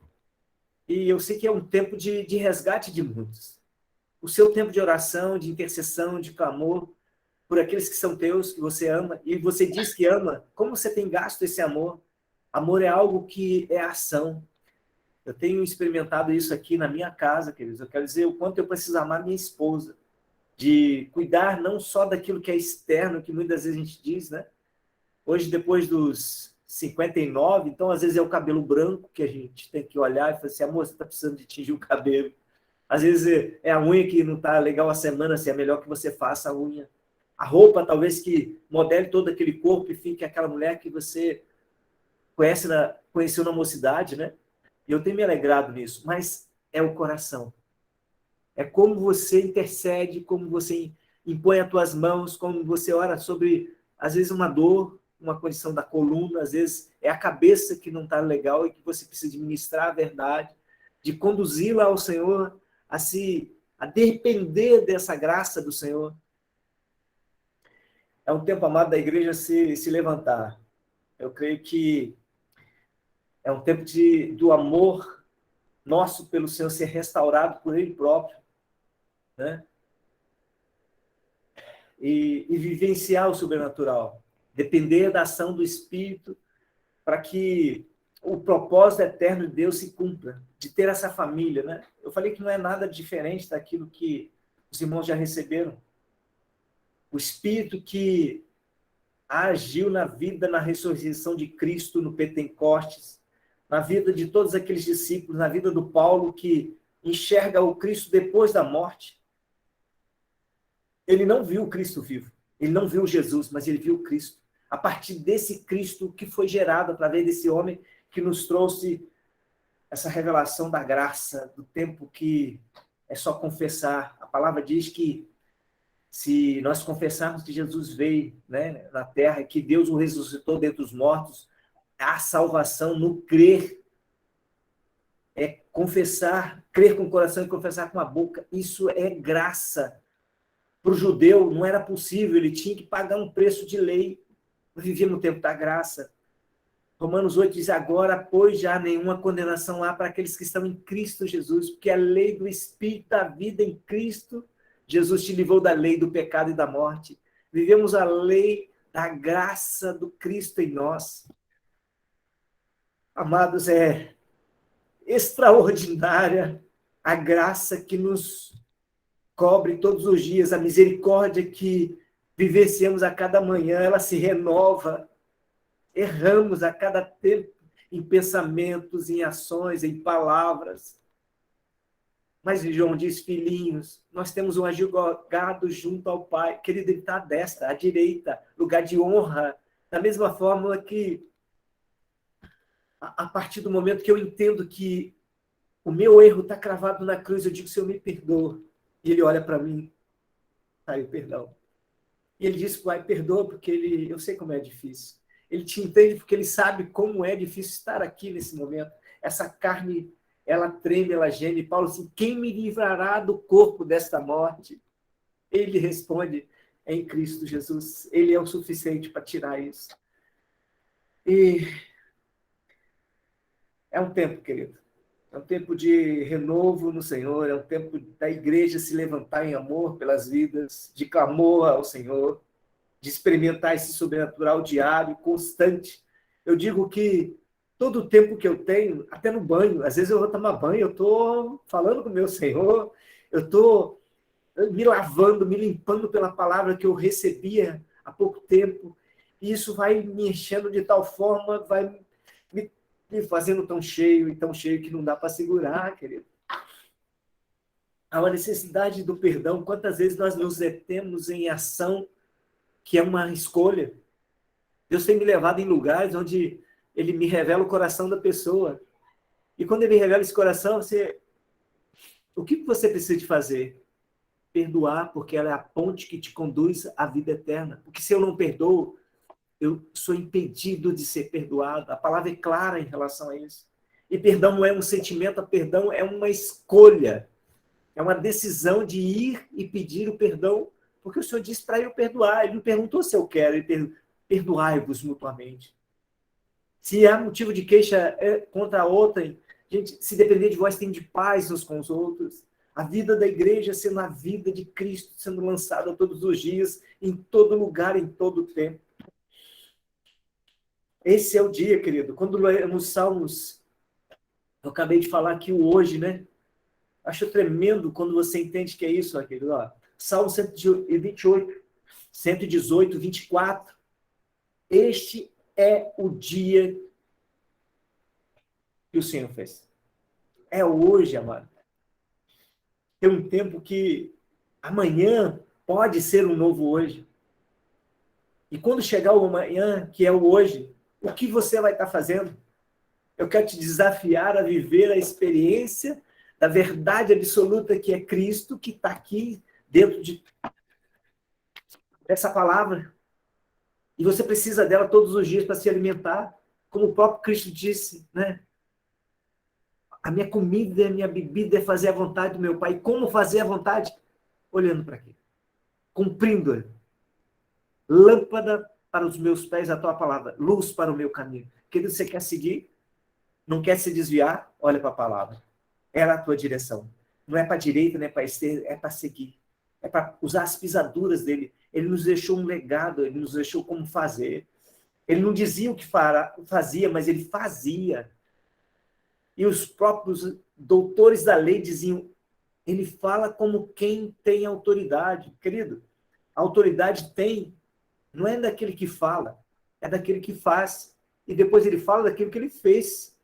E eu sei que é um tempo de resgate de muitos. O seu tempo de oração, de intercessão, de clamor, por aqueles que são teus, que você ama, e você diz que ama, como você tem gasto esse amor? Amor é algo que é ação. Eu tenho experimentado isso aqui na minha casa, queridos. Eu quero dizer o quanto eu preciso amar minha esposa, de cuidar não só daquilo que é externo, que muitas vezes a gente diz, né? Hoje, depois dos 59, então, às vezes é o cabelo branco que a gente tem que olhar e falar assim, amor, você está precisando de tingir o cabelo. Às vezes é a unha que não está legal a semana, assim, é melhor que você faça a unha. A roupa, talvez, que modele todo aquele corpo e fique aquela mulher que você conheceu na mocidade, né? E eu tenho me alegrado nisso, mas é o coração. É como você intercede, como você impõe as tuas mãos, como você ora sobre, às vezes, uma dor, uma condição da coluna, às vezes é a cabeça que não está legal e que você precisa administrar a verdade, de conduzi-la ao Senhor, a depender dessa graça do Senhor. É um tempo, amado, da igreja se levantar. Eu creio que é um tempo do amor nosso pelo Senhor ser restaurado por Ele próprio, né? E vivenciar o sobrenatural. Depender da ação do Espírito para que o propósito eterno de Deus se cumpra, de ter essa família, né? Eu falei que não é nada diferente daquilo que os irmãos já receberam. O Espírito que agiu na vida, na ressurreição de Cristo, no Pentecostes, na vida de todos aqueles discípulos, na vida do Paulo, que enxerga o Cristo depois da morte. Ele não viu o Cristo vivo, ele não viu Jesus, mas ele viu o Cristo. a partir desse Cristo que foi gerado através desse homem que nos trouxe essa revelação da graça, do tempo que é só confessar. A palavra diz que se nós confessarmos que Jesus veio, né, na terra, que Deus o ressuscitou dentre os mortos, há salvação no crer. É confessar, crer com o coração e confessar com a boca. Isso é graça. Para o judeu não era possível, ele tinha que pagar um preço de lei. Vivia no tempo da graça. Romanos 8 diz, agora, pois, já nenhuma condenação há para aqueles que estão em Cristo Jesus, porque a lei do Espírito da vida em Cristo, Jesus te livrou da lei do pecado e da morte. Vivemos a lei da graça do Cristo em nós. Amados, é extraordinária a graça que nos cobre todos os dias, a misericórdia que vivenciamos a cada manhã, ela se renova. Erramos a cada tempo em pensamentos, em ações, em palavras. Mas João diz, filhinhos, nós temos um advogado junto ao Pai. Querido, ele está à destra, à direita, lugar de honra. Da mesma forma que, a partir do momento que eu entendo que o meu erro está cravado na cruz, eu digo, Senhor, me perdoa. E ele olha para mim, tá aí o perdão. E ele diz, Pai, perdoa, porque eu sei como é difícil. Ele te entende porque ele sabe como é difícil estar aqui nesse momento. Essa carne, ela treme, ela geme. Paulo assim, quem me livrará do corpo desta morte? Ele responde, é em Cristo Jesus. Ele é o suficiente para tirar isso. E é um tempo, querido. É um tempo de renovo no Senhor. É um tempo da igreja se levantar em amor pelas vidas, de clamor ao Senhor, de experimentar esse sobrenatural diário, constante. Eu digo que todo o tempo que eu tenho, até no banho, às vezes eu vou tomar banho, eu estou falando com o meu Senhor, eu estou me lavando, me limpando pela palavra que eu recebia há pouco tempo, e isso vai me enchendo de tal forma, vai me fazendo tão cheio que não dá para segurar, querido. Há uma necessidade do perdão. Quantas vezes nós nos detemos em ação que é uma escolha? Deus tem me levado em lugares onde ele me revela o coração da pessoa. E quando ele revela esse coração, o que você precisa de fazer? Perdoar, porque ela é a ponte que te conduz à vida eterna. Porque se eu não perdoo, eu sou impedido de ser perdoado. A palavra é clara em relação a isso. E perdão não é um sentimento, perdão é uma escolha. É uma decisão de ir e pedir o perdão, porque o Senhor disse para eu perdoar. Ele não perguntou se eu quero, ele perdoai-vos mutuamente. Se há motivo de queixa contra a outra, gente, se depender de vós, tem de paz uns com os outros. A vida da igreja sendo a vida de Cristo, sendo lançada todos os dias, em todo lugar, em todo tempo. Esse é o dia, querido. Quando lemos Salmos, eu acabei de falar aqui o hoje, né? Acho tremendo quando você entende que é isso, querido. Ó, Salmo 128, 118, 24. Este é o dia que o Senhor fez. É hoje, amado. Tem um tempo que amanhã pode ser um novo hoje. E quando chegar o amanhã, que é o hoje, o que você vai estar fazendo? Eu quero te desafiar a viver a experiência da verdade absoluta que é Cristo, que está aqui dentro dessa palavra. E você precisa dela todos os dias para se alimentar. Como o próprio Cristo disse, né? A minha comida e a minha bebida é fazer a vontade do meu Pai. E como fazer a vontade? Olhando para quê? Cumprindo-a. Lâmpada para os meus pés, a tua palavra. Luz para o meu caminho. Querido, você quer seguir? Não quer se desviar? Olha para a palavra. Ela é a tua direção. Não é para a direita, não é para a esquerda, é para seguir. É para usar as pisaduras dele. Ele nos deixou um legado, ele nos deixou como fazer. Ele não dizia o que fazia, mas ele fazia. E os próprios doutores da lei diziam, ele fala como quem tem autoridade. Querido, a autoridade não é daquele que fala, é daquele que faz. E depois ele fala daquilo que ele fez.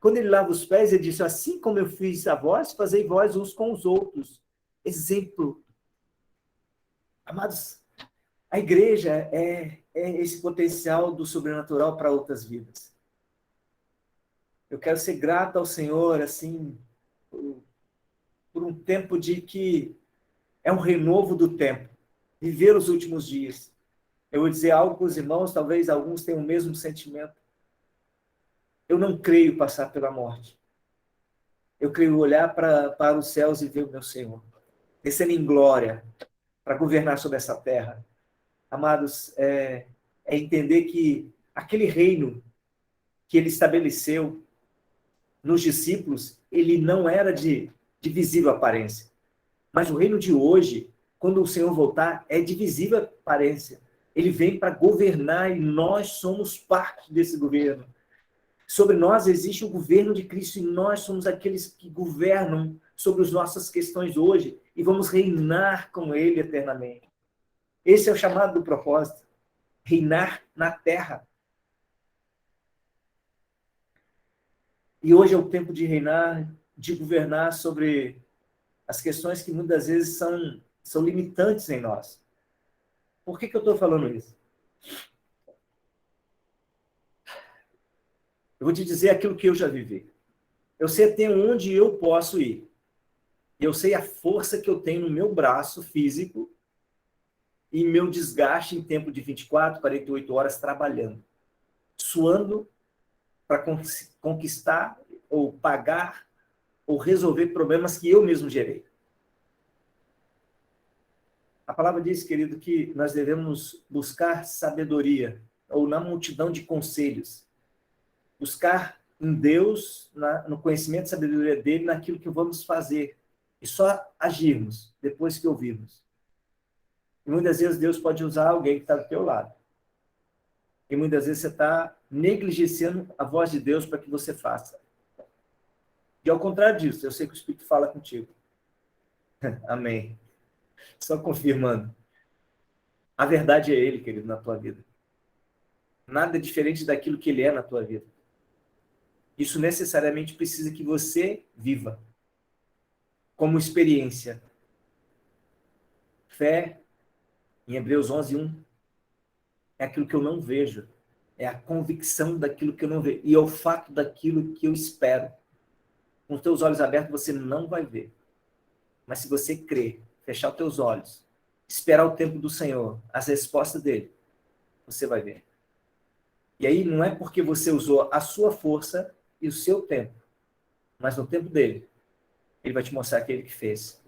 Quando ele lava os pés, ele disse, assim como eu fiz a vós, fazei vós uns com os outros. Exemplo. Amados, a igreja é esse potencial do sobrenatural para outras vidas. Eu quero ser grato ao Senhor, assim, por um tempo de que é um renovo do tempo, viver os últimos dias. Eu vou dizer algo para os irmãos, talvez alguns tenham o mesmo sentimento. Eu não creio passar pela morte. Eu creio olhar para os céus e ver o meu Senhor, descendo em glória, para governar sobre essa terra. Amados, é entender que aquele reino que ele estabeleceu nos discípulos, ele não era de visível aparência. Mas o reino de hoje, quando o Senhor voltar, é de visível aparência. Ele vem para governar e nós somos parte desse governo. Sobre nós existe o governo de Cristo e nós somos aqueles que governam sobre as nossas questões hoje e vamos reinar com Ele eternamente. Esse é o chamado do propósito. Reinar na terra. E hoje é o tempo de reinar, de governar sobre as questões que muitas vezes são limitantes em nós. Por que eu estou falando isso? Eu vou te dizer aquilo que eu já vivi. Eu sei até onde eu posso ir. Eu sei a força que eu tenho no meu braço físico e meu desgaste em tempo de 24, 48 horas trabalhando, suando para conquistar ou pagar ou resolver problemas que eu mesmo gerei. A palavra diz, querido, que nós devemos buscar sabedoria, ou na multidão de conselhos. Buscar em Deus, no conhecimento e sabedoria dele, naquilo que vamos fazer. E só agirmos depois que ouvirmos. E muitas vezes Deus pode usar alguém que está do teu lado. E muitas vezes você está negligenciando a voz de Deus para que você faça. E ao contrário disso, eu sei que o Espírito fala contigo. Amém. Só confirmando. A verdade é Ele, querido, na tua vida. Nada é diferente daquilo que Ele é na tua vida. Isso necessariamente precisa que você viva. Como experiência. Fé, em Hebreus 11:1, é aquilo que eu não vejo. É a convicção daquilo que eu não vejo. E é o fato daquilo que eu espero. Com os teus olhos abertos, você não vai ver. Mas se você crer, fechar os teus olhos, esperar o tempo do Senhor, as respostas dele, você vai ver. E aí não é porque você usou a sua força e o seu tempo, mas no tempo dele, ele vai te mostrar aquele que fez.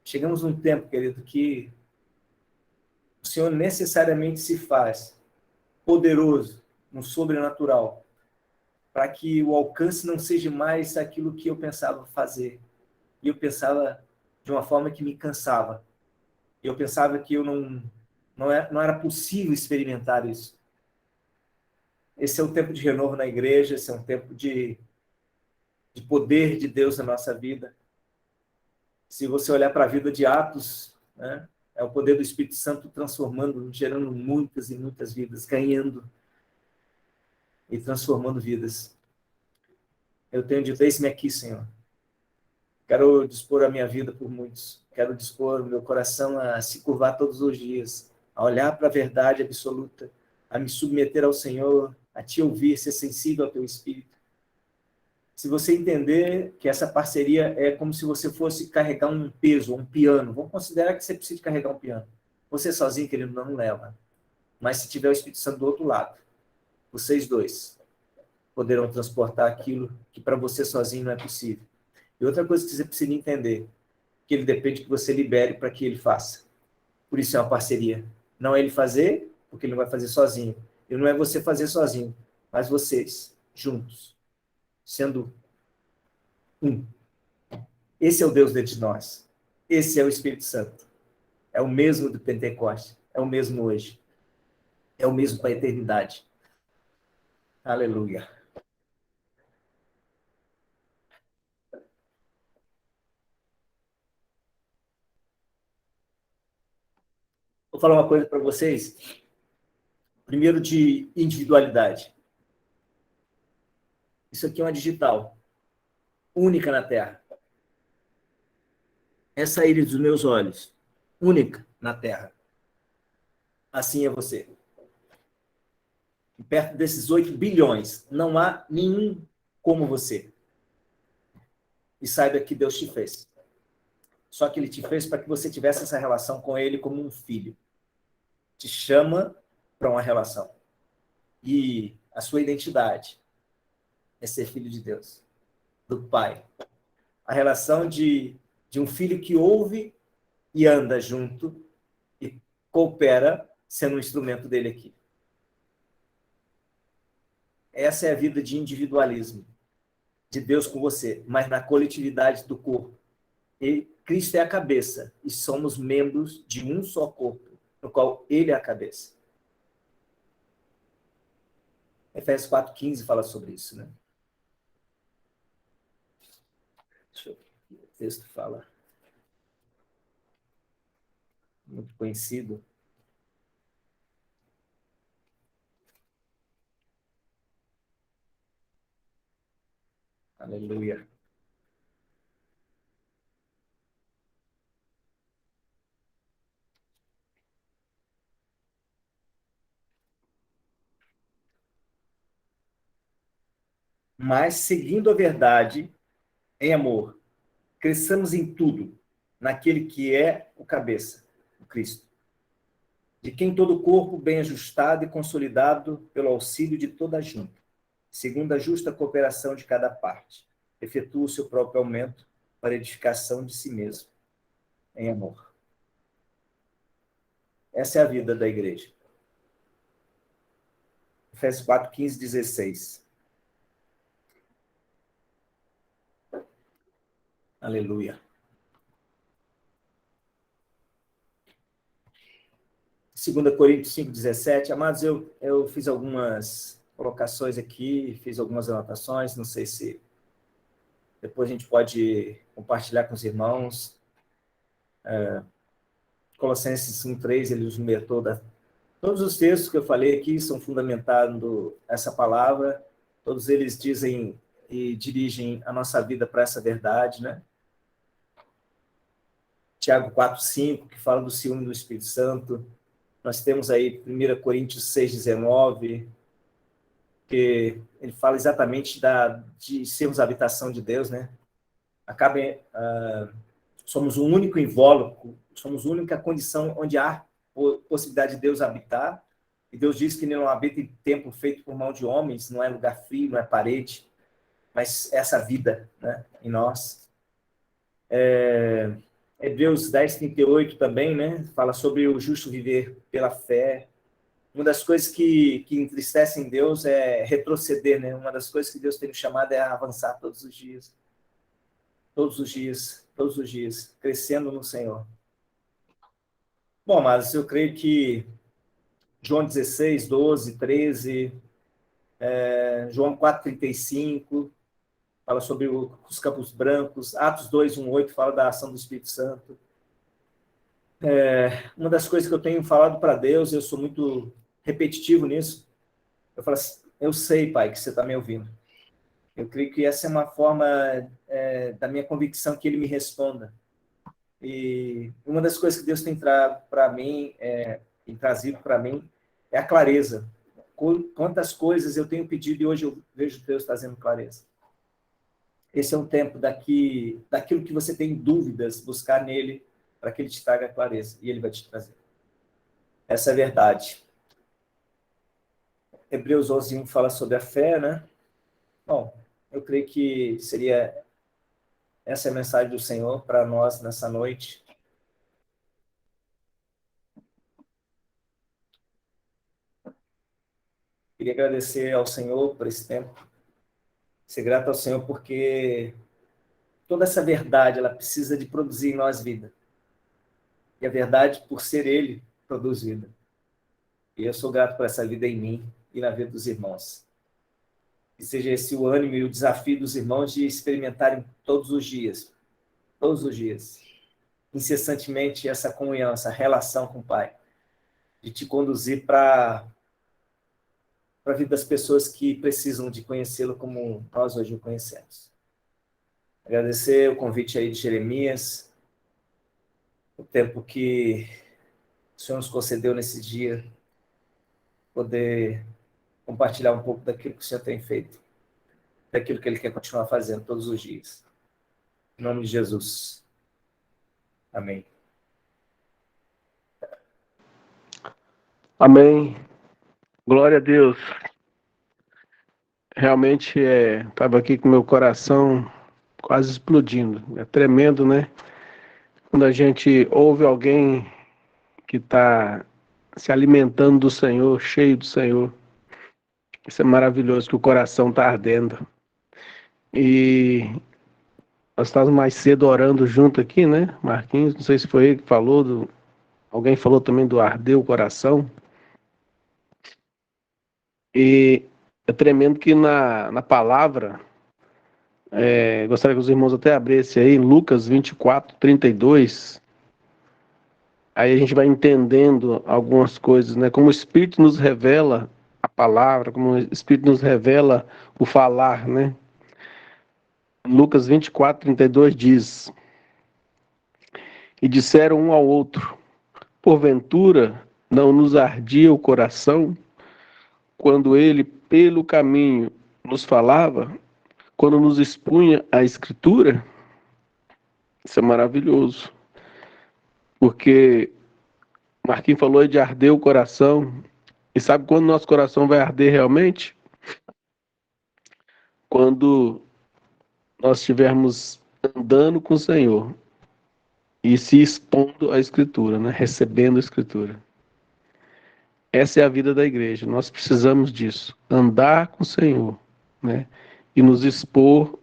Chegamos num tempo, querido, que o Senhor necessariamente se faz poderoso, no sobrenatural, para que o alcance não seja mais aquilo que eu pensava fazer. E eu pensava de uma forma que me cansava. Eu pensava que eu não era possível experimentar isso. Esse é um tempo de renovo na igreja, esse é um tempo de poder de Deus na nossa vida. Se você olhar para a vida de Atos, né, é o poder do Espírito Santo transformando, gerando muitas e muitas vidas, ganhando e transformando vidas. Eu tenho dito, eis-me aqui, Senhor. Quero dispor a minha vida por muitos. Quero dispor o meu coração a se curvar todos os dias, a olhar para a verdade absoluta, a me submeter ao Senhor, a te ouvir, ser sensível ao teu Espírito. Se você entender que essa parceria é como se você fosse carregar um peso, um piano, vamos considerar que você precisa carregar um piano. Você sozinho, querido, não leva. Mas se tiver o Espírito Santo do outro lado, vocês dois poderão transportar aquilo que para você sozinho não é possível. E outra coisa que você precisa entender, que ele depende que você libere para que ele faça. Por isso é uma parceria. Não é ele fazer, porque ele não vai fazer sozinho. E não é você fazer sozinho, mas vocês, juntos, sendo um. Esse é o Deus dentro de nós. Esse é o Espírito Santo. É o mesmo do Pentecoste. É o mesmo hoje. É o mesmo para a eternidade. Aleluia. Vou falar uma coisa para vocês. Primeiro, de individualidade. Isso aqui é uma digital. Única na Terra. Essa íris dos meus olhos. Única na Terra. assim é você. E perto desses 8 bilhões, não há nenhum como você. E saiba que Deus te fez. Só que ele te fez para que você tivesse essa relação com ele como um filho. Te chama para uma relação. E a sua identidade é ser filho de Deus, do Pai. A relação de um filho que ouve e anda junto e coopera sendo um instrumento dele aqui. Essa é a vida de individualismo, de Deus com você, mas na coletividade do corpo. E Cristo é a cabeça e somos membros de um só corpo, no qual ele é a cabeça. Efésios 4,15 fala sobre isso, né? Deixa eu ver, o texto fala, muito conhecido. Aleluia. Mas, seguindo a verdade, em amor, cresçamos em tudo, naquele que é o cabeça, o Cristo, de quem todo o corpo, bem ajustado e consolidado pelo auxílio de toda a junta, segundo a justa cooperação de cada parte, efetua o seu próprio aumento para a edificação de si mesmo, em amor. Essa é a vida da igreja. Efésios 4,15, 16. Aleluia. 2 Coríntios 5,17. Amados, eu fiz algumas colocações aqui, fiz algumas anotações, não sei se depois a gente pode compartilhar com os irmãos. Colossenses 1,3, ele nos numerou todos os textos que eu falei aqui são fundamentando essa palavra, todos eles dizem e dirigem a nossa vida para essa verdade, né? Tiago 4,5, que fala do ciúme do Espírito Santo. Nós temos aí 1 Coríntios 6,19, que ele fala exatamente de sermos a habitação de Deus, né? Somos o único invólucro, somos a única condição onde há possibilidade de Deus habitar. E Deus diz que ele não habita em templo feito por mão de homens, não é lugar frio, não é parede, mas essa vida, né, em nós. Hebreus 10:38 também, né, fala sobre o justo viver pela fé. Uma das coisas que entristecem Deus é retroceder, né? Uma das coisas que Deus tem nos chamado é avançar todos os dias. Todos os dias, todos os dias, crescendo no Senhor. Bom, mas eu creio que João 16, 12, 13, João 4,35, fala sobre os campos brancos, Atos 2, 1, 8, fala da ação do Espírito Santo. Uma das coisas que eu tenho falado para Deus, eu sou muito repetitivo nisso, eu falo assim, eu sei, Pai, que você está me ouvindo. Eu creio que essa é uma forma da minha convicção que Ele me responda. E uma das coisas que Deus tem trazido para mim é a clareza. Quantas coisas eu tenho pedido e hoje eu vejo Deus trazendo clareza. Esse é um tempo daquilo que você tem dúvidas, buscar nele para que ele te traga clareza e ele vai te trazer. Essa é a verdade. Hebreus 11:1 fala sobre a fé, né? Bom, eu creio que seria essa é a mensagem do Senhor para nós nessa noite. Queria agradecer ao Senhor por esse tempo. Ser grato ao Senhor porque toda essa verdade, ela precisa de produzir em nós vida. E a verdade, por ser Ele, produz vida. E eu sou grato por essa vida em mim e na vida dos irmãos. Que seja esse o ânimo e o desafio dos irmãos de experimentarem todos os dias, incessantemente essa comunhão, essa relação com o Pai, de te conduzir para a vida das pessoas que precisam de conhecê-lo como nós hoje o conhecemos. Agradecer o convite aí de Jeremias, o tempo que o Senhor nos concedeu nesse dia, poder compartilhar um pouco daquilo que o Senhor tem feito, daquilo que Ele quer continuar fazendo todos os dias. Em nome de Jesus. Amém. Amém. Glória a Deus. Realmente estava aqui com meu coração quase explodindo. É tremendo, né? Quando a gente ouve alguém que está se alimentando do Senhor, cheio do Senhor. Isso é maravilhoso, que o coração está ardendo. E nós estávamos mais cedo orando junto aqui, né? Marquinhos, não sei se foi ele que falou, alguém falou também do arder o coração. E é tremendo que na palavra, gostaria que os irmãos até abrissem aí, Lucas 24, 32. Aí a gente vai entendendo algumas coisas, né? Como o Espírito nos revela a palavra, como o Espírito nos revela o falar, né? Lucas 24, 32 diz: E disseram um ao outro: Porventura não nos ardia o coração quando ele, pelo caminho, nos falava, quando nos expunha a Escritura? Isso é maravilhoso, porque Marquinhos falou de arder o coração. E sabe quando nosso coração vai arder realmente? Quando nós estivermos andando com o Senhor e se expondo à Escritura, né? Recebendo a Escritura. Essa é a vida da igreja. Nós precisamos disso, andar com o Senhor, né? E nos expor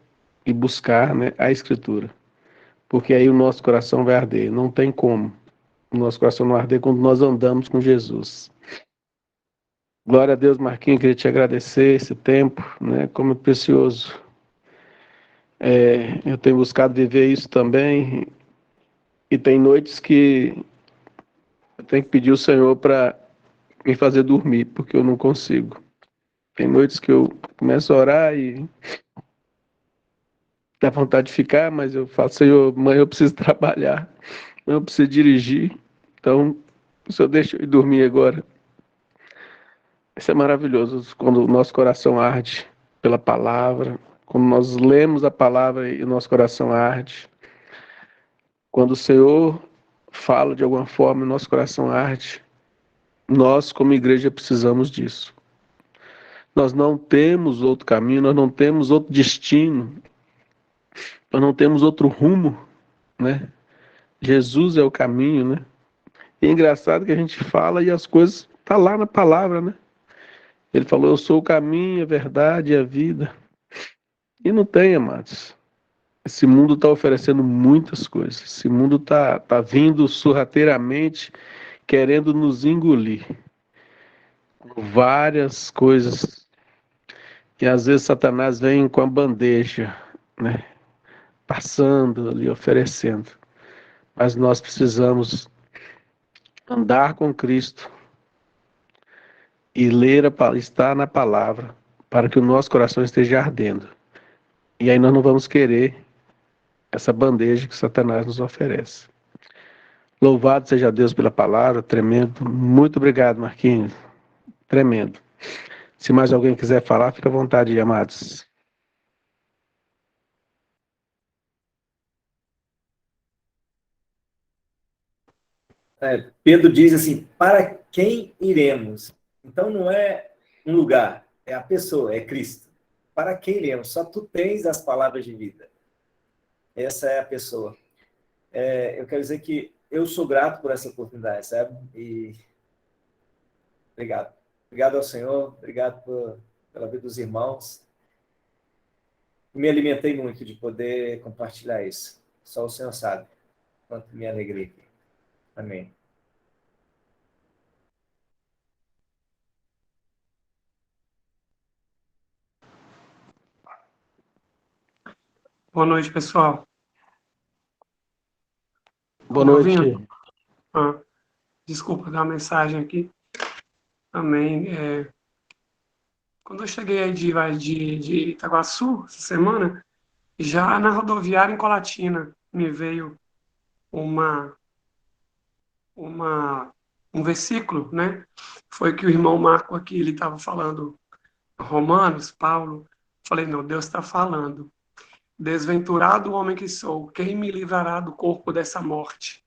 e buscar, né, a Escritura. Porque aí o nosso coração vai arder. Não tem como o nosso coração não arder quando nós andamos com Jesus. Glória a Deus, Marquinhos, queria te agradecer esse tempo, né? Como é precioso. Eu tenho buscado viver isso também. E tem noites que eu tenho que pedir ao Senhor para me fazer dormir, porque eu não consigo. Tem noites que eu começo a orar e dá vontade de ficar, mas eu falo, Senhor, amanhã eu preciso trabalhar, amanhã eu preciso dirigir, então o Senhor deixa eu ir dormir agora. Isso é maravilhoso, quando o nosso coração arde pela palavra, quando nós lemos a palavra e o nosso coração arde, quando o Senhor fala de alguma forma e o nosso coração arde, nós como igreja precisamos disso. Nós não temos outro caminho, nós não temos outro destino, nós não temos outro rumo, né? Jesus é o caminho, né? E é engraçado que a gente fala e as coisas tá lá na palavra, né? Ele falou, eu sou o caminho, a verdade e a vida. E não tem, amados. Esse mundo está oferecendo muitas coisas. Esse mundo tá vindo sorrateiramente, querendo nos engolir. Várias coisas. E às vezes Satanás vem com a bandeja, né? Passando ali, oferecendo. Mas nós precisamos andar com Cristo e estar na palavra, para que o nosso coração esteja ardendo. E aí nós não vamos querer essa bandeja que Satanás nos oferece. Louvado seja Deus pela palavra, tremendo. Muito obrigado, Marquinhos. Tremendo. Se mais alguém quiser falar, fica à vontade, amados. Pedro diz assim, para quem iremos? Então não é um lugar, é a pessoa, é Cristo. Para quem iremos? Só tu tens as palavras de vida. Essa é a pessoa. Eu quero dizer que eu sou grato por essa oportunidade, sabe? E obrigado. Obrigado ao Senhor, obrigado pela vida dos irmãos. Me alimentei muito de poder compartilhar isso. Só o Senhor sabe quanto me alegrei. Amém. Boa noite, pessoal. Boa Me noite. ouvindo? Desculpa dar uma mensagem aqui. Amém. Quando eu cheguei aí de Itaguaçu, essa semana, já na rodoviária em Colatina, me veio uma um versículo, né? Foi que o irmão Marco aqui, ele estava falando, Romanos, Paulo. Falei, não, Deus está falando. Desventurado o homem que sou, quem me livrará do corpo dessa morte?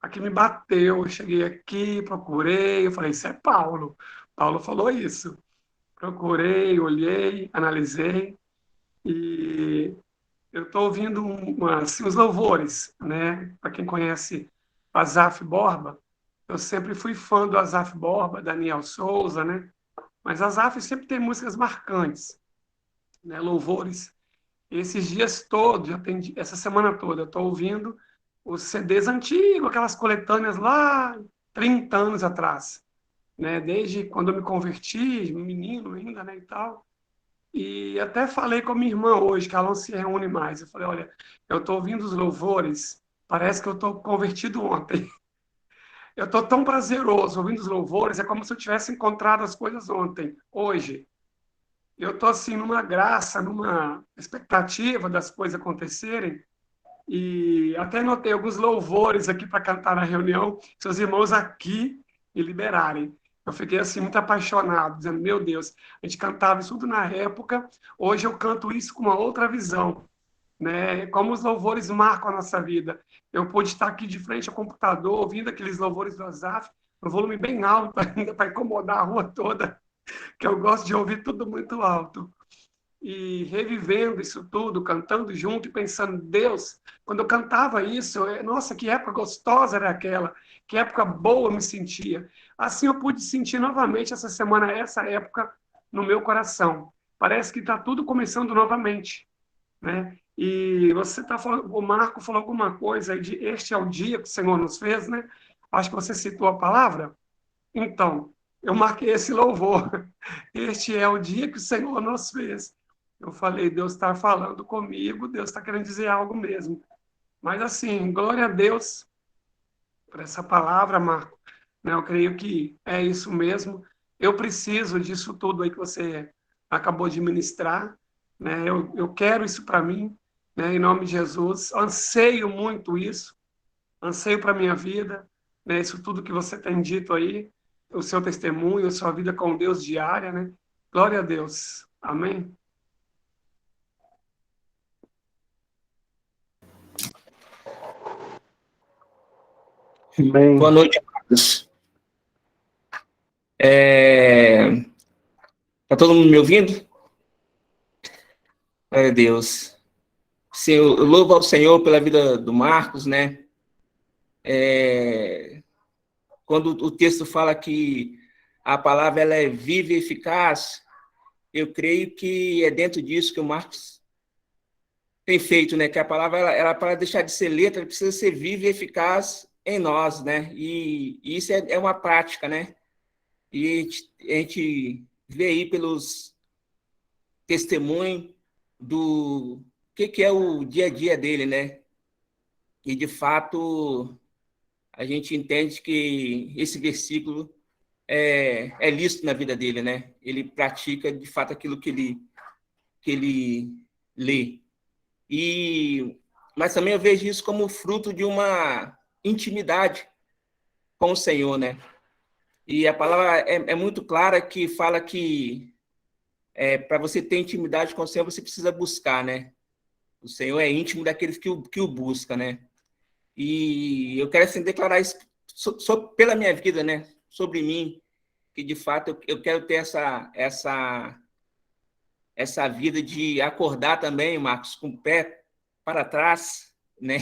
Aqui me bateu, eu cheguei aqui, procurei, eu falei, isso é Paulo. Paulo falou isso. Procurei, olhei, analisei, e eu estou ouvindo assim, os louvores, né? Para quem conhece Asaf Borba, eu sempre fui fã do Asaf Borba, Daniel Souza, né? Mas Asaf sempre tem músicas marcantes, né? Louvores. Esses dias todos, essa semana toda, eu estou ouvindo os CDs antigos, aquelas coletâneas lá 30 anos atrás, né? Desde quando eu me converti, menino ainda, né, e tal. E até falei com a minha irmã hoje, que ela não se reúne mais. Eu falei, olha, eu estou ouvindo os louvores, parece que eu estou convertido ontem. Eu estou tão prazeroso ouvindo os louvores, é como se eu tivesse encontrado as coisas ontem, hoje. Eu estou assim numa graça, numa expectativa das coisas acontecerem, e até notei alguns louvores aqui para cantar na reunião, seus irmãos aqui me liberarem. Eu fiquei assim muito apaixonado, dizendo, meu Deus, a gente cantava isso tudo na época, hoje eu canto isso com uma outra visão, né? Como os louvores marcam a nossa vida. Eu pude estar aqui de frente ao computador, ouvindo aqueles louvores do Asaf, no volume bem alto ainda, para incomodar a rua toda, que eu gosto de ouvir tudo muito alto, e revivendo isso tudo, cantando junto e pensando, Deus, quando eu cantava isso, nossa, que época gostosa era aquela, que época boa eu me sentia. Assim eu pude sentir novamente essa semana, essa época no meu coração. Parece que está tudo começando novamente, né? E você está falando, o Marco falou alguma coisa aí de este é o dia que o Senhor nos fez, né? Acho que você citou a palavra. Então, eu marquei esse louvor. Este é o dia que o Senhor nos fez. Eu falei, Deus está falando comigo, Deus está querendo dizer algo mesmo. Mas assim, glória a Deus por essa palavra, Marco. Né, eu creio que é isso mesmo. Eu preciso disso tudo aí que você acabou de ministrar. Né? Eu quero isso para mim, né, em nome de Jesus. Anseio muito isso, anseio para a minha vida, né, isso tudo que você tem dito aí, o seu testemunho, a sua vida com Deus diária, né? Glória a Deus. Amém? Amém. Boa noite, Marcos. Tá todo mundo me ouvindo? Glória a Deus. Sim, eu louvo ao Senhor pela vida do Marcos, né? Quando o texto fala que a palavra ela é viva e eficaz, eu creio que é dentro disso que o Marcos tem feito, né? Que a palavra, ela para deixar de ser letra, ela precisa ser viva e eficaz em nós, né? E isso é uma prática, né? E a gente vê aí pelos testemunhos do que é o dia a dia dele, né? E, de fato, a gente entende que esse versículo é lícito na vida dele, né? Ele pratica, de fato, aquilo que ele lê. Mas também eu vejo isso como fruto de uma intimidade com o Senhor, né? E a palavra é muito clara que fala que para você ter intimidade com o Senhor, você precisa buscar, né? O Senhor é íntimo daqueles que o busca, né? E eu quero assim, declarar isso pela minha vida, né? Sobre mim, que de fato eu quero ter essa vida de acordar também, Marcos, com o pé para trás, né?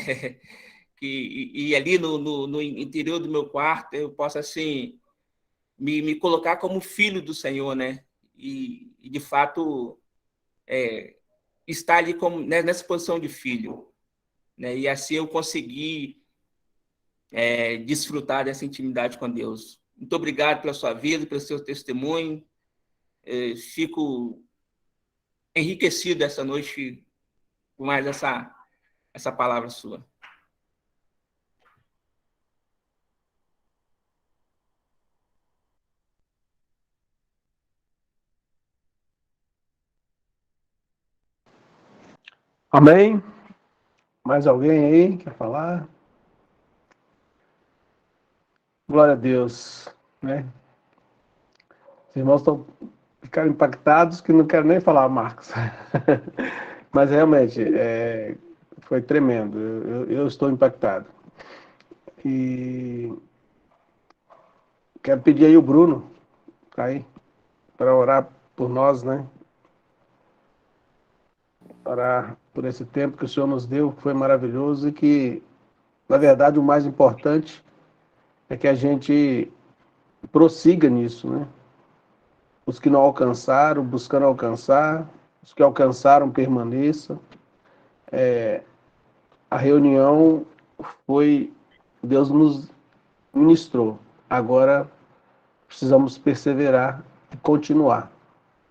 E ali no interior do meu quarto eu posso assim me colocar como filho do Senhor, né? E de fato estar ali como, né, nessa posição de filho, né? E assim eu consegui desfrutar dessa intimidade com Deus. Muito obrigado pela sua vida, pelo seu testemunho. Fico enriquecido essa noite com mais essa palavra sua. Amém? Mais alguém aí quer falar? Glória a Deus, né? Os irmãos ficaram impactados que não quero nem falar, Marcos. Mas realmente, foi tremendo. Eu estou impactado. E quero pedir aí o Bruno, tá aí, para orar por nós, né? Orar por esse tempo que o Senhor nos deu, que foi maravilhoso e que, na verdade, o mais importante é que a gente prossiga nisso, né? Os que não alcançaram, buscando alcançar, os que alcançaram, permaneçam. A reunião foi, Deus nos ministrou. Agora precisamos perseverar e continuar,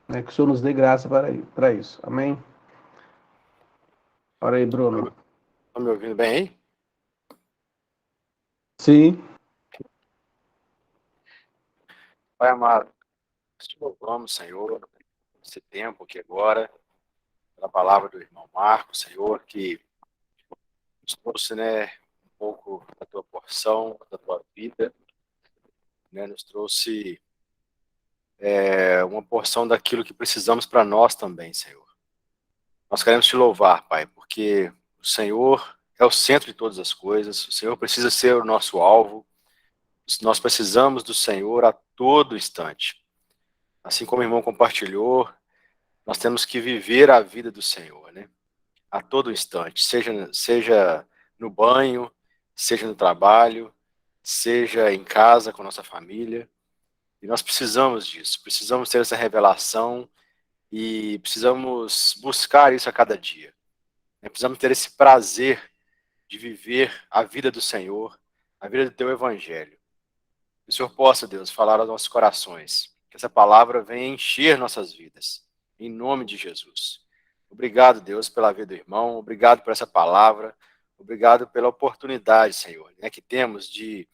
né? Que o Senhor nos dê graça para isso. Amém? Ora aí, Bruno. Estão me ouvindo bem aí? Sim. Pai amado, te louvamos, Senhor, esse tempo aqui agora, pela palavra do irmão Marcos, Senhor, que nos trouxe, né, um pouco da tua porção, da tua vida, né, nos trouxe uma porção daquilo que precisamos para nós também, Senhor. Nós queremos te louvar, Pai, porque o Senhor é o centro de todas as coisas, o Senhor precisa ser o nosso alvo, nós precisamos do Senhor a todo instante. Assim como o irmão compartilhou, nós temos que viver a vida do Senhor, né? A todo instante, seja no banho, seja no trabalho, seja em casa com a nossa família. E nós precisamos disso, precisamos ter essa revelação e precisamos buscar isso a cada dia. Precisamos ter esse prazer de viver a vida do Senhor, a vida do teu evangelho. Que o Senhor possa, Deus, falar aos nossos corações, que essa palavra venha encher nossas vidas, em nome de Jesus. Obrigado, Deus, pela vida do irmão, obrigado por essa palavra, obrigado pela oportunidade, Senhor, né, que temos de